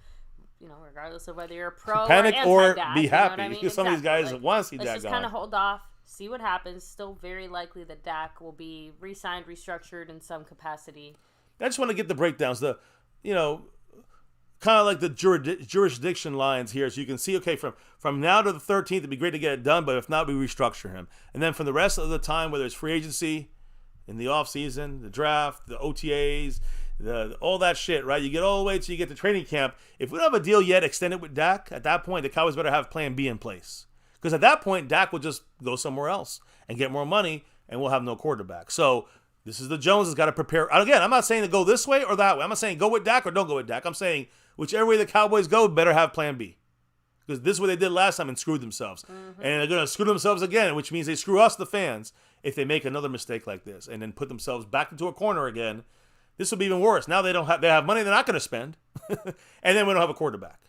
regardless of whether you're a pro panic or or be happy. Because some of these guys want to see Dak Let's just gone. kind of hold off, see what happens. Still very likely that Dak will be re-signed, restructured in some capacity. I just want to get the breakdowns, kind of like the jurisdiction lines here, so you can see, okay, from now to the 13th, it'd be great to get it done, but if not, we restructure him. And then for the rest of the time, whether it's free agency, in the offseason, the draft, the OTAs, all that shit, right? You get all the way till you get to training camp. If we don't have a deal yet extended with Dak, at that point, the Cowboys better have plan B in place. Because at that point, Dak will just go somewhere else and get more money, and we'll have no quarterback. So this is the Joneses got to prepare. Again, I'm not saying to go this way or that way. I'm not saying go with Dak or don't go with Dak. I'm saying whichever way the Cowboys go, better have plan B. Because this is what they did last time and screwed themselves. Mm-hmm. And they're going to screw themselves again, which means they screw us, the fans, if they make another mistake like this and then put themselves back into a corner again. This will be even worse. Now they have money they're not going to spend. And then we don't have a quarterback.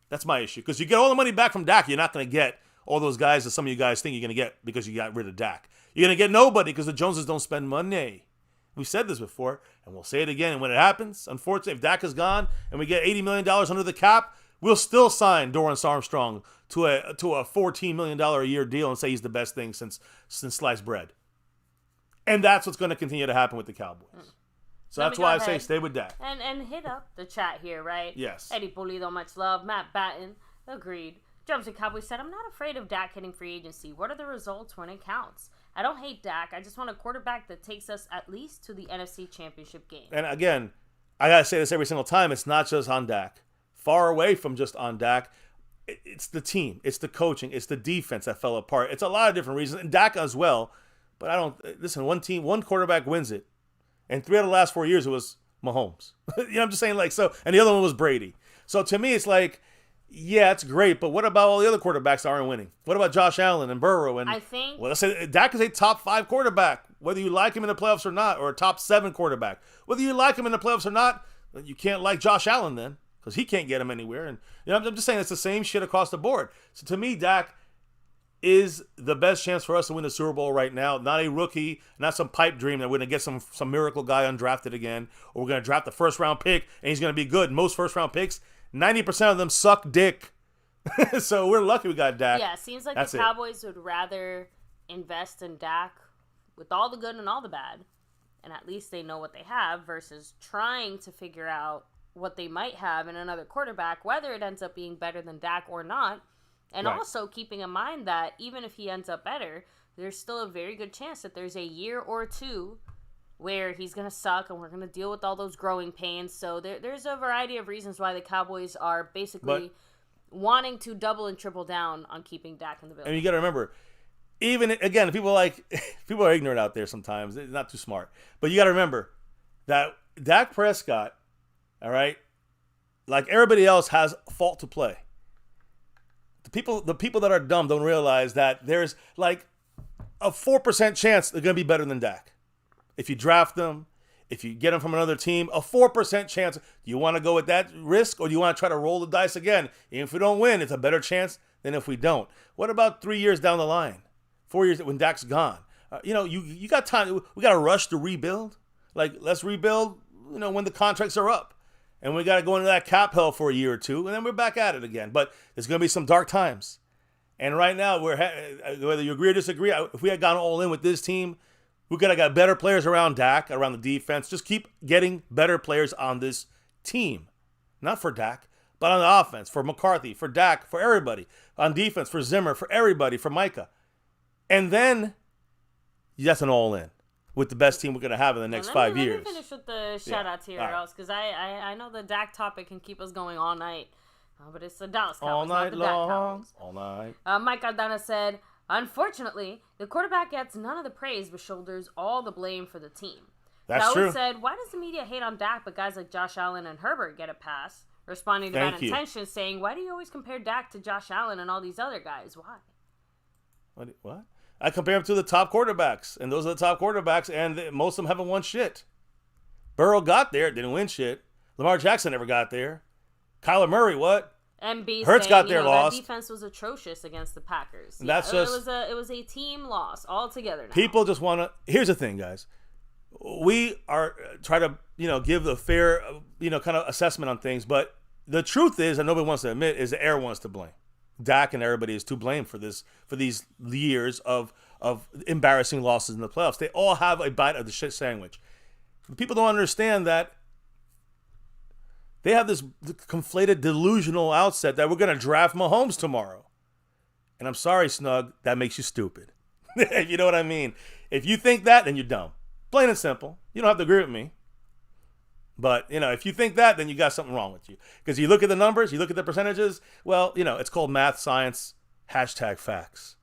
That's my issue. Because you get all the money back from Dak, you're not going to get all those guys that some of you guys think you're going to get because you got rid of Dak. You're going to get nobody because the Joneses don't spend money. We've said this before, and we'll say it again. And when it happens, unfortunately, if Dak is gone and we get $80 million under the cap, we'll still sign Dorrance Armstrong to a $14 million a year deal and say he's the best thing since sliced bread. And that's what's going to continue to happen with the Cowboys. So that's why I say stay with Dak. And hit up the chat here, right? Yes. Eddie Pulido, much love. Matt Batten, agreed. Jumps and Cowboys said, I'm not afraid of Dak hitting free agency. What are the results when it counts? I don't hate Dak. I just want a quarterback that takes us at least to the NFC Championship game. And again, I got to say this every single time. It's not just on Dak. Far away from just on Dak. It's the team. It's the coaching. It's the defense that fell apart. It's a lot of different reasons. And Dak as well. But listen, one quarterback wins it. And 3 out of the last 4 years, it was Mahomes. I'm just saying, and the other one was Brady. So to me, it's like, yeah, it's great, but what about all the other quarterbacks that aren't winning? What about Josh Allen and Burrow? And let's say Dak is a top 5 quarterback, whether you like him in the playoffs or not, or a top 7 quarterback. Whether you like him in the playoffs or not, you can't like Josh Allen then, because he can't get him anywhere. And I'm just saying it's the same shit across the board. So to me, Dak is the best chance for us to win the Super Bowl right now. Not a rookie, not some pipe dream that we're going to get some miracle guy undrafted again, or we're going to draft the first-round pick, and he's going to be good. Most first-round picks, 90% of them suck dick. So we're lucky we got Dak. Yeah, it seems like the Cowboys would rather invest in Dak with all the good and all the bad, and at least they know what they have, versus trying to figure out what they might have in another quarterback, whether it ends up being better than Dak or not. And also keeping in mind that even if he ends up better, there's still a very good chance that there's a year or two where he's going to suck and we're going to deal with all those growing pains. So there's a variety of reasons why the Cowboys are basically wanting to double and triple down on keeping Dak in the building. And you got to remember, even, again, people are ignorant out there sometimes. They're not too smart. But you got to remember that Dak Prescott, all right, like everybody else, has a fault to play. The people that are dumb don't realize that there's like a 4% chance they're going to be better than Dak. If you draft them, if you get them from another team, a 4% chance. Do you want to go with that risk, or do you want to try to roll the dice again? Even if we don't win, it's a better chance than if we don't. What about 3 years down the line? 4 years when Dak's gone? You got time. We got to rush to rebuild. Let's rebuild, when the contracts are up. And we got to go into that cap hell for a year or two, and then we're back at it again. But there's going to be some dark times. And right now, whether you agree or disagree, if we had gone all in with this team, we could have got better players around Dak, around the defense. Just keep getting better players on this team. Not for Dak, but on the offense, for McCarthy, for Dak, for everybody. On defense, for Zimmer, for everybody, for Micah. And then that's an all-in with the best team we're going to have in the next 5 years. Let me finish with the shout-outs here, else, because I know the Dak topic can keep us going all night. But it's the Dallas Cowboys, all night not the Dak Cowboys. All night. Mike Aldana said, unfortunately, the quarterback gets none of the praise but shoulders all the blame for the team. That's true. Said, why does the media hate on Dak, but guys like Josh Allen and Herbert get a pass? Responding to Bad Intentions, saying, why do you always compare Dak to Josh Allen and all these other guys? Why? What? I compare him to the top quarterbacks, and those are the top quarterbacks, and most of them haven't won shit. Burrow got there, didn't win shit. Lamar Jackson never got there. Kyler Murray, what? MB Hurts got there, lost. That defense was atrocious against the Packers. Yeah, it was a team loss altogether. Now. People just want to. Here's the thing, guys. We are trying to give a fair kind of assessment on things, but the truth is, and nobody wants to admit, is the air wants to blame. Dak and everybody is to blame for these years of embarrassing losses in the playoffs. They all have a bite of the shit sandwich. People don't understand that. They have this conflated, delusional outset that we're going to draft Mahomes tomorrow. And I'm sorry, Snug, that makes you stupid. You know what I mean? If you think that, then you're dumb. Plain and simple. You don't have to agree with me. But, if you think that, then you got something wrong with you. Because you look at the numbers, you look at the percentages, well, it's called math, science, #facts.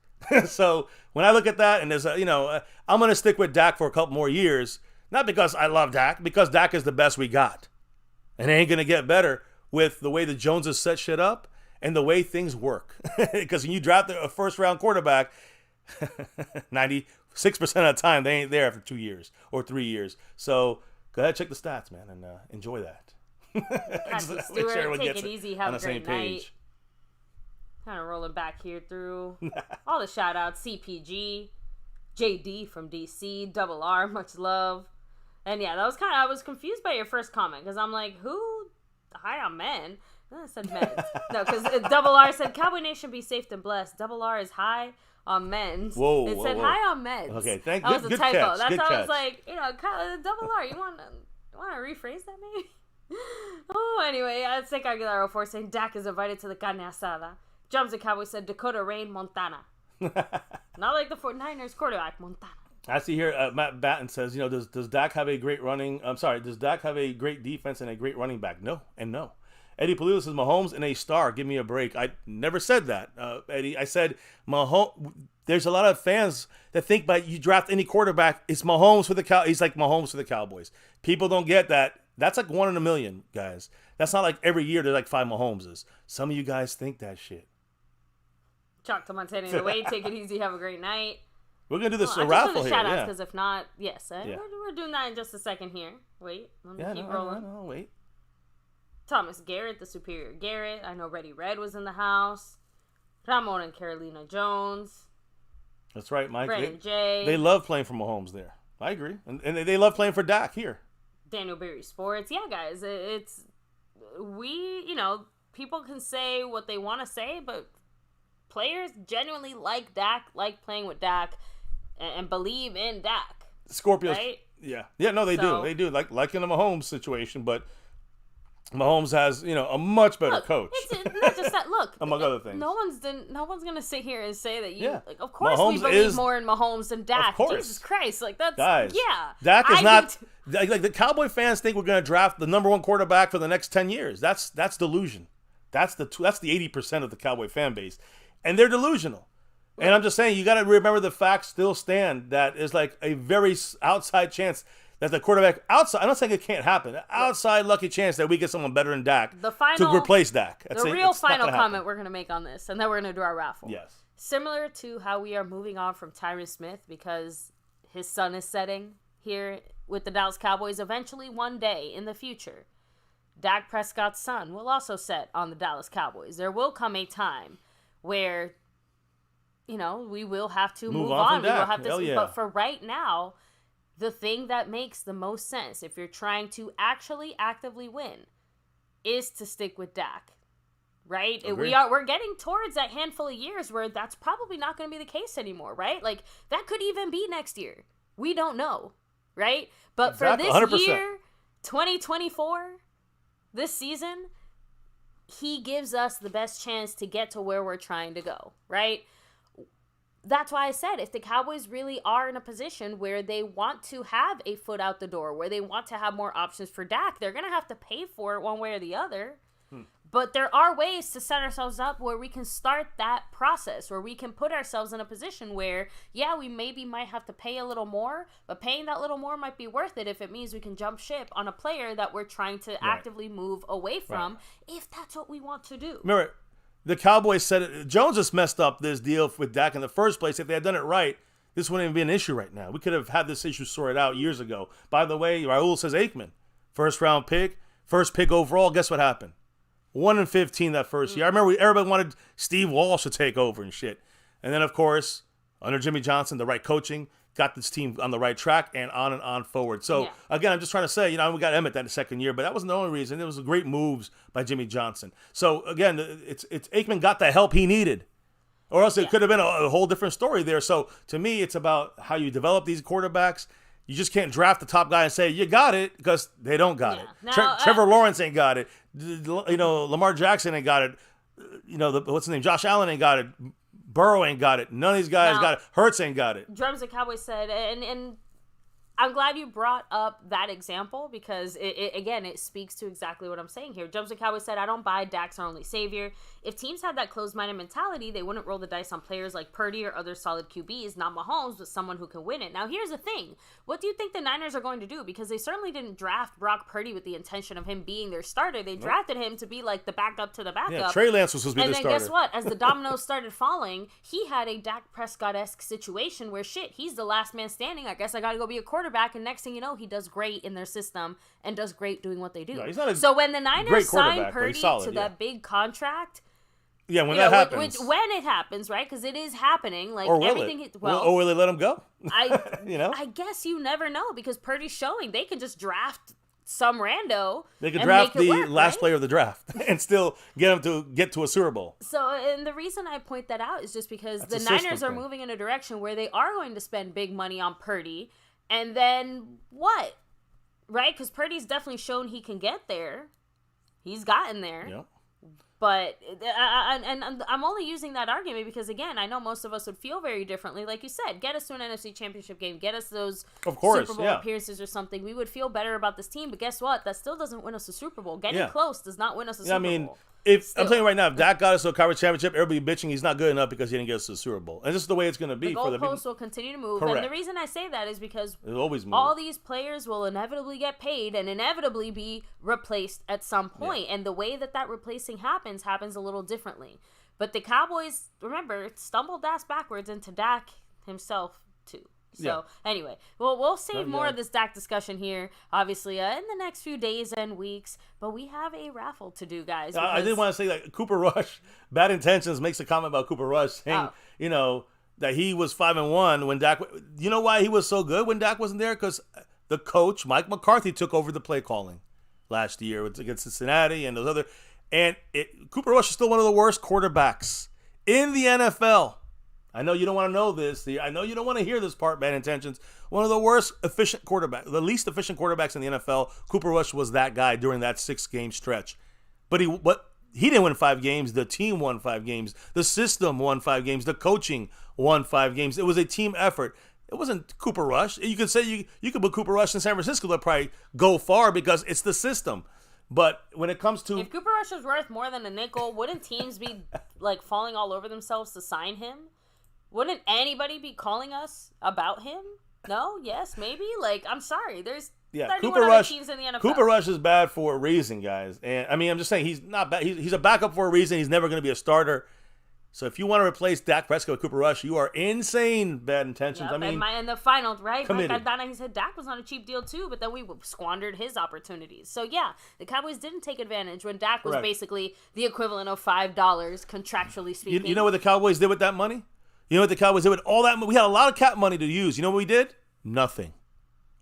So when I look at that and there's I'm going to stick with Dak for a couple more years, not because I love Dak, because Dak is the best we got. And it ain't going to get better with the way the Joneses set shit up and the way things work. Because when you draft a first-round quarterback, 96% of the time, they ain't there after 2 years or 3 years. So go ahead, check the stats, man, and enjoy that. Stewart, take it easy, have a great night. Kind of rolling back here through all the shout-outs. CPG, JD from DC, Double R, much love. And yeah, that was I was confused by your first comment because I'm like, who? High on men? Then I said men. No, because Double R said, Cowboy Nation be safe and blessed. Double R is high on men's. Whoa, it said high on men's. Okay, thank you. That was a typo. Catch. That's good how catch. I was like, Double R, you want to rephrase that maybe? Oh, anyway, Sick Aguilar 04 saying Dak is invited to the carne asada. Jumps the Cowboy said Dakota Rain Montana. Not like the 49ers quarterback, Montana. I see here Matt Batten says, does Dak have a great does Dak have a great defense and a great running back? No, and no. Eddie Palula says, Mahomes and a star. Give me a break. I never said that, Eddie. I said, Mahomes. There's a lot of fans that think by you draft any quarterback, it's Mahomes for the Cowboys. He's like Mahomes for the Cowboys. People don't get that. That's like 1 in a million, guys. That's not like every year there's like 5 Mahomeses. Some of you guys think that shit. Chalk to Montana the way. Take it easy. Have a great night. We're going to do this raffle here. Shout-outs, because if not, yes. We're doing that in just a second here. Wait. Let me keep rolling. No, wait. Thomas Garrett, the Superior Garrett. I know Reddy Red was in the house. Ramon and Carolina Jones. That's right, Mike. Brandon J. They love playing for Mahomes there. I agree. And they love playing for Dak here. Daniel Berry Sports. Yeah, guys. People can say what they want to say, but players genuinely like Dak, like playing with Dak, and believe in Dak. Scorpios. Right? Yeah. Yeah, no, they do. They do. Like in the Mahomes situation, but Mahomes has, a much better coach. It's not just that. Look, among other things. No one's gonna sit here and say that you. Yeah. Like, of course, Mahomes we believe more in Mahomes than Dak. Of course. Jesus Christ, like that's guys. Yeah. Dak is not like the Cowboy fans think we're gonna draft the number 1 quarterback for the next 10 years. That's delusion. That's the 80% of the Cowboy fan base, and they're delusional. And I'm just saying, you got to remember the facts still stand that is like a very outside chance that the quarterback outside. I'm not saying it can't happen. Outside lucky chance that we get someone better than Dak to replace Dak. The real final comment we're going to make on this, and then we're going to do our raffle. Yes. Similar to how we are moving on from Tyron Smith because his sun is setting here with the Dallas Cowboys. Eventually, one day in the future, Dak Prescott's sun will also set on the Dallas Cowboys. There will come a time where, we will have to move on. We will have to, but for right now, the thing that makes the most sense, if you're trying to actually actively win, is to stick with Dak. Right? We're getting towards that handful of years where that's probably not going to be the case anymore, right? Like, that could even be next year. We don't know, right? But for this 100%. year, 2024, this season, he gives us the best chance to get to where we're trying to go, right? that's why I said if the Cowboys really are in a position where they want to have a foot out the door, where they want to have more options for Dak, they're going to have to pay for it one way or the other. But there are ways to set ourselves up where we can start that process, where we can put ourselves in a position where, yeah, we maybe might have to pay a little more, but paying that little more might be worth it if it means we can jump ship on a player that we're trying to actively move away from, if that's what we want to do. Remember, the Cowboys said it. Jones just messed up this deal with Dak in the first place. If they had done it right, this wouldn't even be an issue right now. We could have had this issue sorted out years ago. By the way, Raul says Aikman, first-round pick, first pick overall. Guess what happened? 1-15 that first year. I remember everybody wanted Steve Walsh to take over and shit. And then, of course, under Jimmy Johnson, the right coaching, got this team on the right track and on forward. So, again, I'm just trying to say, we got Emmett that second year, but that wasn't the only reason. It was great moves by Jimmy Johnson. So, again, it's Aikman got the help he needed. Or else it could have been a whole different story there. So, to me, it's about how you develop these quarterbacks. You just can't draft the top guy and say, you got it, because they don't got it. Now, Trevor Lawrence ain't got it. Lamar Jackson ain't got it. What's his name? Josh Allen ain't got it. Burrow ain't got it. None of these guys got it. Hurts ain't got it. Drums the Cowboys said, and I'm glad you brought up that example because, it speaks to exactly what I'm saying here. Drums the Cowboys said, I don't buy Dak's our only savior. If teams had that closed-minded mentality, they wouldn't roll the dice on players like Purdy or other solid QBs, not Mahomes, but someone who can win it. Now, here's the thing. What do you think the Niners are going to do? Because they certainly didn't draft Brock Purdy with the intention of him being their starter. They drafted him to be like the backup to the backup. Yeah, Trey Lance was supposed to be the starter. And then guess what? As the dominoes started falling, he had a Dak Prescott-esque situation where, he's the last man standing. I guess I got to go be a quarterback. And next thing you know, he does great in their system and does great doing what they do. No, so when the Niners signed Purdy to that big contract... Yeah, when that happens. When it happens, right? Because it is happening. Like or will everything. It? Or will they let him go? I guess you never know because Purdy's showing they can just draft some rando. They could draft the last player of the draft and still get him to get to a Super Bowl. So, and the reason I point that out is just because the Niners are moving in a direction where they are going to spend big money on Purdy, and then what? Right? Because Purdy's definitely shown he can get there. He's gotten there. Yeah. But, and I'm only using that argument because, again, I know most of us would feel very differently. Like you said, get us to an NFC Championship game, get us those Super Bowl appearances or something. We would feel better about this team. But guess what? That still doesn't win us a Super Bowl. Getting close does not win us a Super Bowl. I'm telling you right now, if Dak got us to a Cowboys championship, everybody bitching he's not good enough because he didn't get us to the Super Bowl. And this is the way it's going to be. The goalposts will continue to move. Correct. And the reason I say that is because always all these players will inevitably get paid and inevitably be replaced at some point. And the way that replacing happens a little differently. But the Cowboys, remember, stumbled ass backwards into Dak himself, too. So, anyway, we'll save more of this Dak discussion here, obviously, in the next few days and weeks. But we have a raffle to do, guys. I did want to say that Cooper Rush, Bad Intentions, makes a comment about Cooper Rush saying, that he was 5-1 when Dak. You know why he was so good when Dak wasn't there? Because the coach, Mike McCarthy, took over the play calling last year against Cincinnati and those other. And Cooper Rush is still one of the worst quarterbacks in the NFL. I know you don't want to know this. I know you don't want to hear this part, Bad Intentions. One of the worst efficient quarterbacks, the least efficient quarterbacks in the NFL. Cooper Rush was that guy during that 6-game stretch. But he didn't win 5 games. The team won 5 games. The system won 5 games. The coaching won 5 games. It was a team effort. It wasn't Cooper Rush. You could say you could put Cooper Rush in San Francisco. They'll probably go far because it's the system. But when it comes to... If Cooper Rush was worth more than a nickel, wouldn't teams be falling all over themselves to sign him? Wouldn't anybody be calling us about him? No? Yes? Maybe? I'm sorry. There's 31 other teams in the NFL. Cooper Rush is bad for a reason, guys. And I'm just saying he's not bad. He's a backup for a reason. He's never going to be a starter. So if you want to replace Dak Prescott with Cooper Rush, you are insane, Bad Intentions. Yep, and the final, right? Mike Cardona, he said Dak was on a cheap deal too, but then we squandered his opportunities. So yeah, the Cowboys didn't take advantage when Dak was basically the equivalent of $5 contractually speaking. You know what the Cowboys did with that money? You know what the Cowboys did with all that money? We had a lot of cap money to use. You know what we did? Nothing.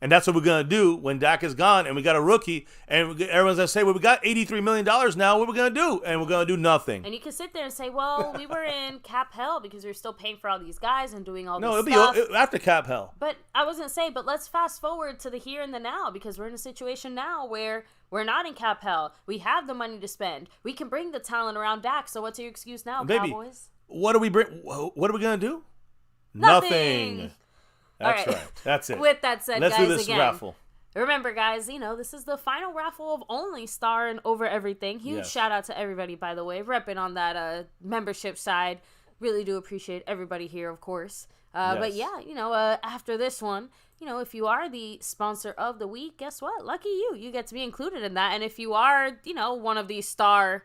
And that's what we're going to do when Dak is gone and we got a rookie. And everyone's going to say, well, we got $83 million now. What are we going to do? And we're going to do nothing. And you can sit there and say, well, we were in cap hell because we were still paying for all these guys and doing all this stuff. No, it'll be after cap hell. But I was going to say, but let's fast forward to the here and the now because we're in a situation now where we're not in cap hell. We have the money to spend. We can bring the talent around Dak. So what's your excuse now, Cowboys? What are we going to do? Nothing. That's All right. That's it. With that said, Let's guys, do this again, raffle. remember, guys, this is the final raffle of only Star and Over Everything. Huge shout out to everybody, by the way, repping on that membership side. Really do appreciate everybody here, of course. But yeah, after this one, if you are the sponsor of the week, guess what? Lucky you. You get to be included in that. And if you are, one of these Star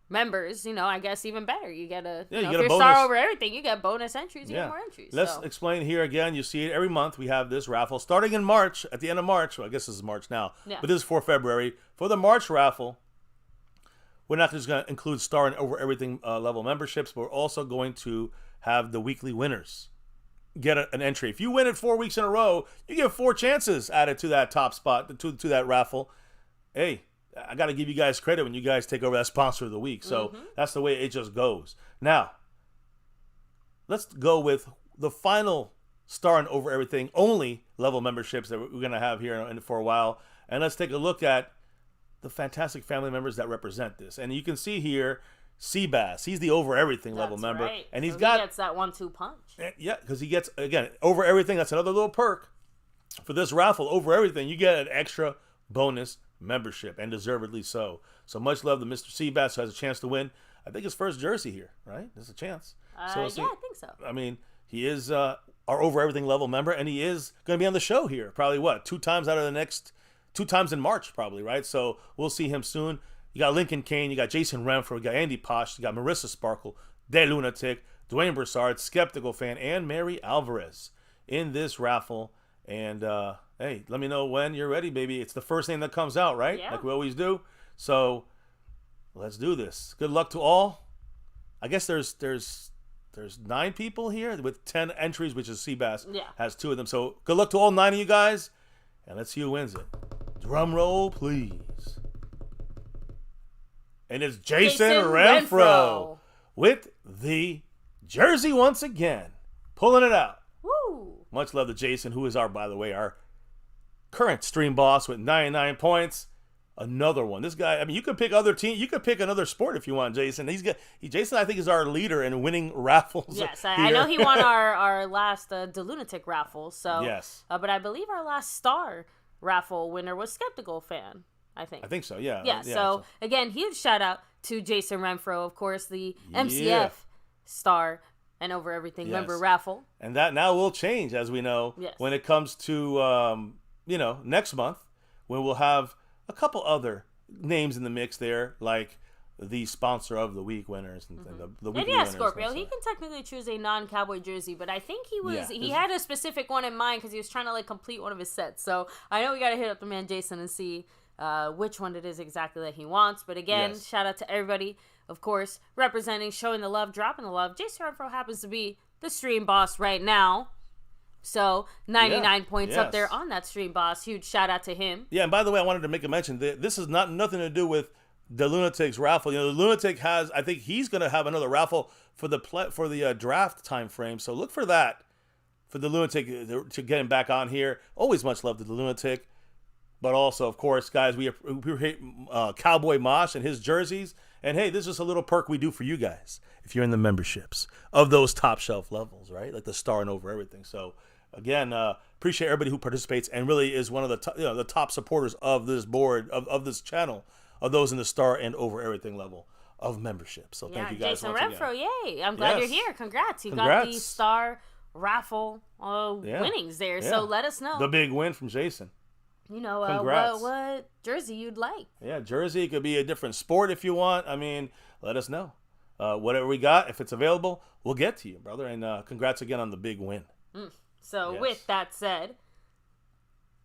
members, I guess even better. You get if you're Star Over Everything, you get bonus entries, you get more entries. Let's explain here again. You see it every month. We have this raffle starting in March, at the end of March. Well, I guess this is March now, but this is for February. For the March raffle, we're not just going to include Star and Over Everything level memberships, but we're also going to have the weekly winners get an entry. If you win it 4 weeks in a row, you get 4 chances added to that top spot, to that raffle. Hey, I got to give you guys credit when you guys take over that sponsor of the week. So that's the way it just goes. Now, let's go with the final Star and Over Everything only level memberships that we're going to have here for a while. And let's take a look at the fantastic family members that represent this. And you can see here, Seabass. He's the Over Everything level member. Right. And he gets that 1-2 punch. Yeah, because he gets, again, Over Everything. That's another little perk for this raffle. Over Everything, you get an extra bonus membership, and deservedly so. So much love to Mr. Seabass, who has a chance to win, I think, his first jersey here, right? There's a chance. Yeah, I think so. I mean, he is our Over Everything level member, and he is going to be on the show here. Probably, 2 times out of the next, 2 times in March, probably, right? So we'll see him soon. You got Lincoln Kane, you got Jason Renfro, you got Andy Posh, you got Marissa Sparkle, De Lunatic, Dwayne Broussard, Skeptical Fan, and Mary Alvarez in this raffle. And, hey, let me know when you're ready, baby. It's the first name that comes out, right? Yeah. Like we always do. So let's do this. Good luck to all. I guess there's 9 people here with 10 entries, which is Seabass has 2 of them. So good luck to all 9 of you guys, and let's see who wins it. Drum roll, please. And it's Jason Renfro with the jersey once again, pulling it out. Woo! Much love to Jason, who is by the way, our current stream boss with 99 points. Another one. This guy, I mean, you could pick other team. You could pick another sport if you want, Jason. Jason, I think, is our leader in winning raffles. Yes, I know he won our last De Lunatic raffle. So yes, but I believe our last Star raffle winner was Skeptical Fan. I think so. Yeah. Yeah. So again, huge shout out to Jason Renfro, of course, the MCF Star and Over Everything member raffle. And that now will change, as we know, when it comes to next month, when we'll have a couple other names in the mix there, like the sponsor of the week winners and the weekly winners. Scorpio, he can technically choose a non-cowboy jersey, but I think he had a specific one in mind because he was trying to complete one of his sets. So I know we got to hit up the man Jason and see which one it is exactly that he wants. But again, shout out to everybody, of course, representing, showing the love, dropping the love. Jason Renfro happens to be the stream boss right now. So 99 points up there on that stream boss. Huge shout out to him. Yeah, and by the way, I wanted to make a mention that this is nothing to do with the Lunatic's raffle. The Lunatic has, I think he's going to have another raffle for the draft time frame. So look for that for the Lunatic to get him back on here. Always much love to the Lunatic. But also, of course, guys, we hate Cowboy Mosh and his jerseys. And hey, this is just a little perk we do for you guys if you're in the memberships of those top shelf levels, right? Like the Star and Over Everything. So again, appreciate everybody who participates and really is one of the top supporters of this board, of this channel, of those in the Star and Over Everything level of membership. So thank you guys. Jason Renfro, yay! I'm glad you're here. Congrats! You got the Star raffle winnings there. Yeah. So let us know the big win from Jason. What jersey you'd like. Yeah, jersey. It could be a different sport if you want. I mean, let us know. Whatever we got, if it's available, we'll get to you, brother. And congrats again on the big win. So with that said,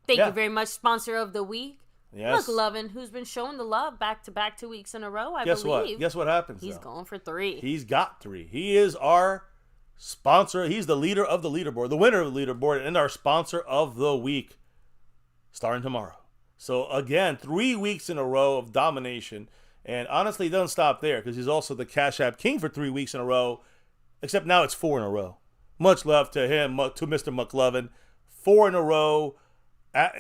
thank you very much, sponsor of the week. Yes. McLovin, who's been showing the love back-to-back 2 weeks in a row, I believe. What? Guess what happens, He's going for 3. He's got 3. He is our sponsor. He's the leader of the leaderboard, the winner of the leaderboard, and our sponsor of the week, starting tomorrow. So, again, 3 weeks in a row of domination. And honestly, he doesn't stop there because he's also the Cash App King for 3 weeks in a row, except now it's 4 in a row. Much love to him, to Mr. McLovin. 4 in a row,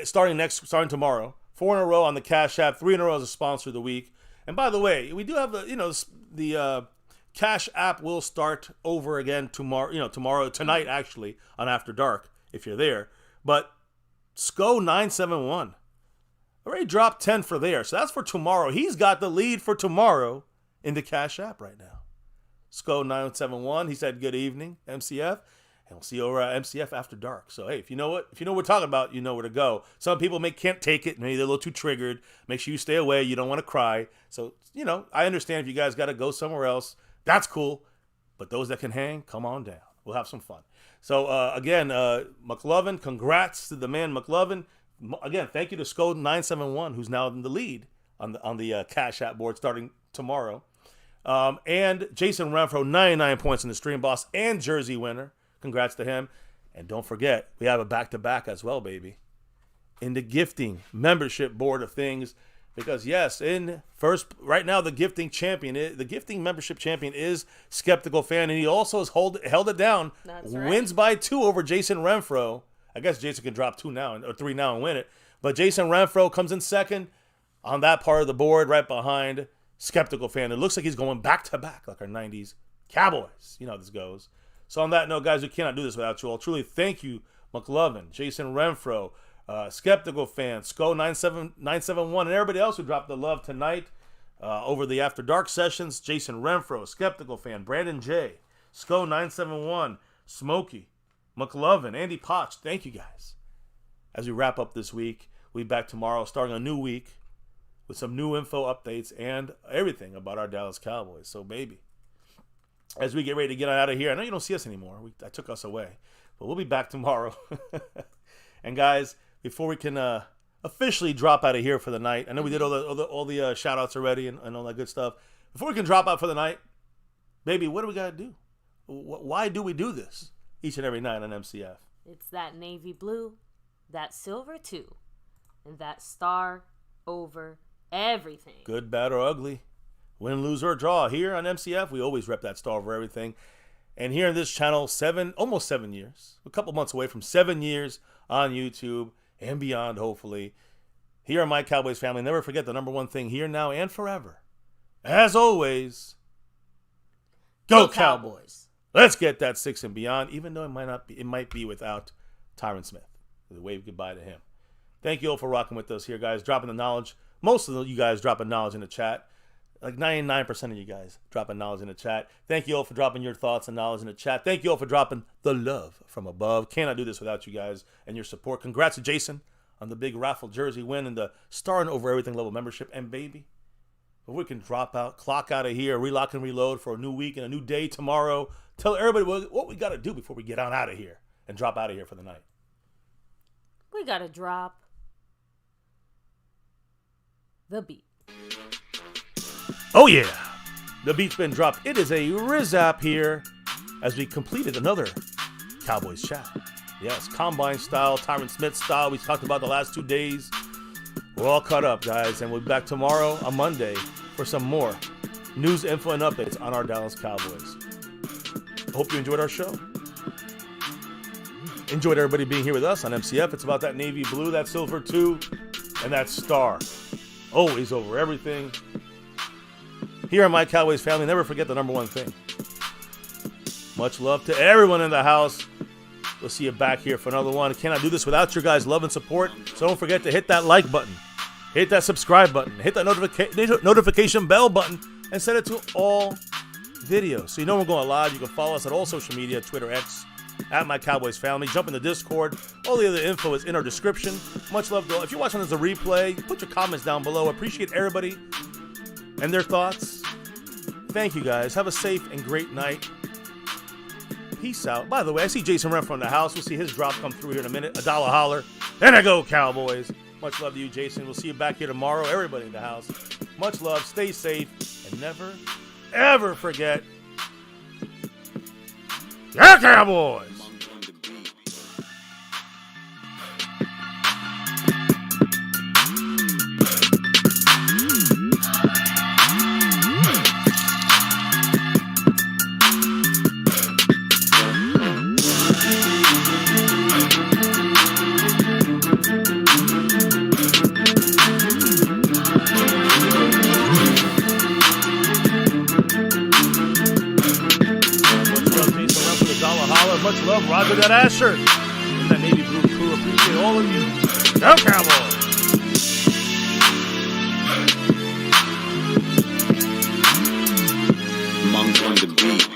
starting tomorrow. 4 in a row on the Cash App, 3 in a row as a sponsor of the week. And by the way, we do have the Cash App will start over again tomorrow, tonight actually, on After Dark, if you're there. But SCO971 already dropped 10 for there. So that's for tomorrow. He's got the lead for tomorrow in the Cash App right now. SCO971, he said good evening, MCF. And we'll see you over at MCF After Dark. So, hey, if you know what we're talking about, you know where to go. Some people can't take it. Maybe they're a little too triggered. Make sure you stay away. You don't want to cry. So, I understand if you guys got to go somewhere else. That's cool. But those that can hang, come on down. We'll have some fun. So, again, McLovin, congrats to the man McLovin. Again, thank you to SCO971, who's now in the lead on the Cash App board starting tomorrow. And Jason Renfro, 99 points in the Stream Boss and Jersey winner. Congrats to him. And don't forget, we have a back-to-back as well, baby, in the gifting membership board of things. Because, yes, right now, the gifting membership champion is Skeptical Fan. And he also has held it down. That's right. Wins by 2 over Jason Renfro. I guess Jason can drop 2 now, or 3 now and win it. But Jason Renfro comes in second on that part of the board right behind Skeptical Fan. It looks like he's going back-to-back like our 90s Cowboys. You know how this goes. So on that note, guys, we cannot do this without you all. Truly, thank you, McLovin, Jason Renfro, Skeptical Fan, SCO971, and everybody else who dropped the love tonight over the After Dark sessions. Jason Renfro, Skeptical Fan, Brandon J, SCO971, Smokey, McLovin, Andy Potch. Thank you, guys. As we wrap up this week, we'll be back tomorrow starting a new week with some new info updates and everything about our Dallas Cowboys. So, baby, as we get ready to get out of here, I know you don't see us anymore. I took us away. But we'll be back tomorrow. And, guys, before we can officially drop out of here for the night, I know we did all the shout-outs already and all that good stuff. Before we can drop out for the night, baby, what do we got to do? Why do we do this each and every night on MCF? It's that navy blue, that silver too, and that star over everything. Good, bad, or ugly. Win, lose, or draw. Here on MCF, we always rep that star over everything. And here in this channel, almost 7 years, a couple months away from 7 years on YouTube and beyond, hopefully. Here on My Cowboys Family, never forget the number one thing here, now, and forever. As always, go Cowboys. Let's get that 6 and beyond, even though it might be without Tyron Smith. We wave goodbye to him. Thank you all for rocking with us here, guys. Dropping the knowledge. Most of you guys dropping knowledge in the chat. Like 99% of you guys dropping knowledge in the chat. Thank you all for dropping your thoughts and knowledge in the chat. Thank you all for dropping the love from above. Cannot do this without you guys and your support. Congrats to Jason on the big raffle jersey win and the Star and Over Everything level membership. And baby, if we can drop out, clock out of here, relock and reload for a new week and a new day tomorrow. Tell everybody what we got to do before we get on out of here and drop out of here for the night. We got to drop the beat. Oh, yeah. The beat's been dropped. It is a Rizap here as we completed another Cowboys chat. Yes, Combine style, Tyron Smith style. We talked about the last 2 days. We're all caught up, guys, and we'll be back tomorrow on Monday for some more news, info, and updates on our Dallas Cowboys. I hope you enjoyed our show. Enjoyed everybody being here with us on MCF. It's about that navy blue, that silver too, and that star. Always over everything. Here on My Cowboys Family, never forget the number one thing. Much love to everyone in the house. We'll see you back here for another one. I cannot do this without your guys' love and support. So don't forget to hit that like button. Hit that subscribe button. Hit that notification bell button. And set it to all videos. So you know we're going live. You can follow us at all social media, Twitter, X, at My Cowboys Family. Jump in the Discord. All the other info is in our description. Much love to all. If you're watching as a replay, put your comments down below. Appreciate everybody and their thoughts. Thank you, guys. Have a safe and great night. Peace out. By the way, I see Jason Renfro in the house. We'll see his drop come through here in a minute. $1 holler. And I go, Cowboys. Much love to you, Jason. We'll see you back here tomorrow. Everybody in the house. Much love. Stay safe. And never, ever forget, yeah, Cowboys! that ass shirt. Look at that navy blue crew. Appreciate all of you. Go Cowboys! Monk on the beat.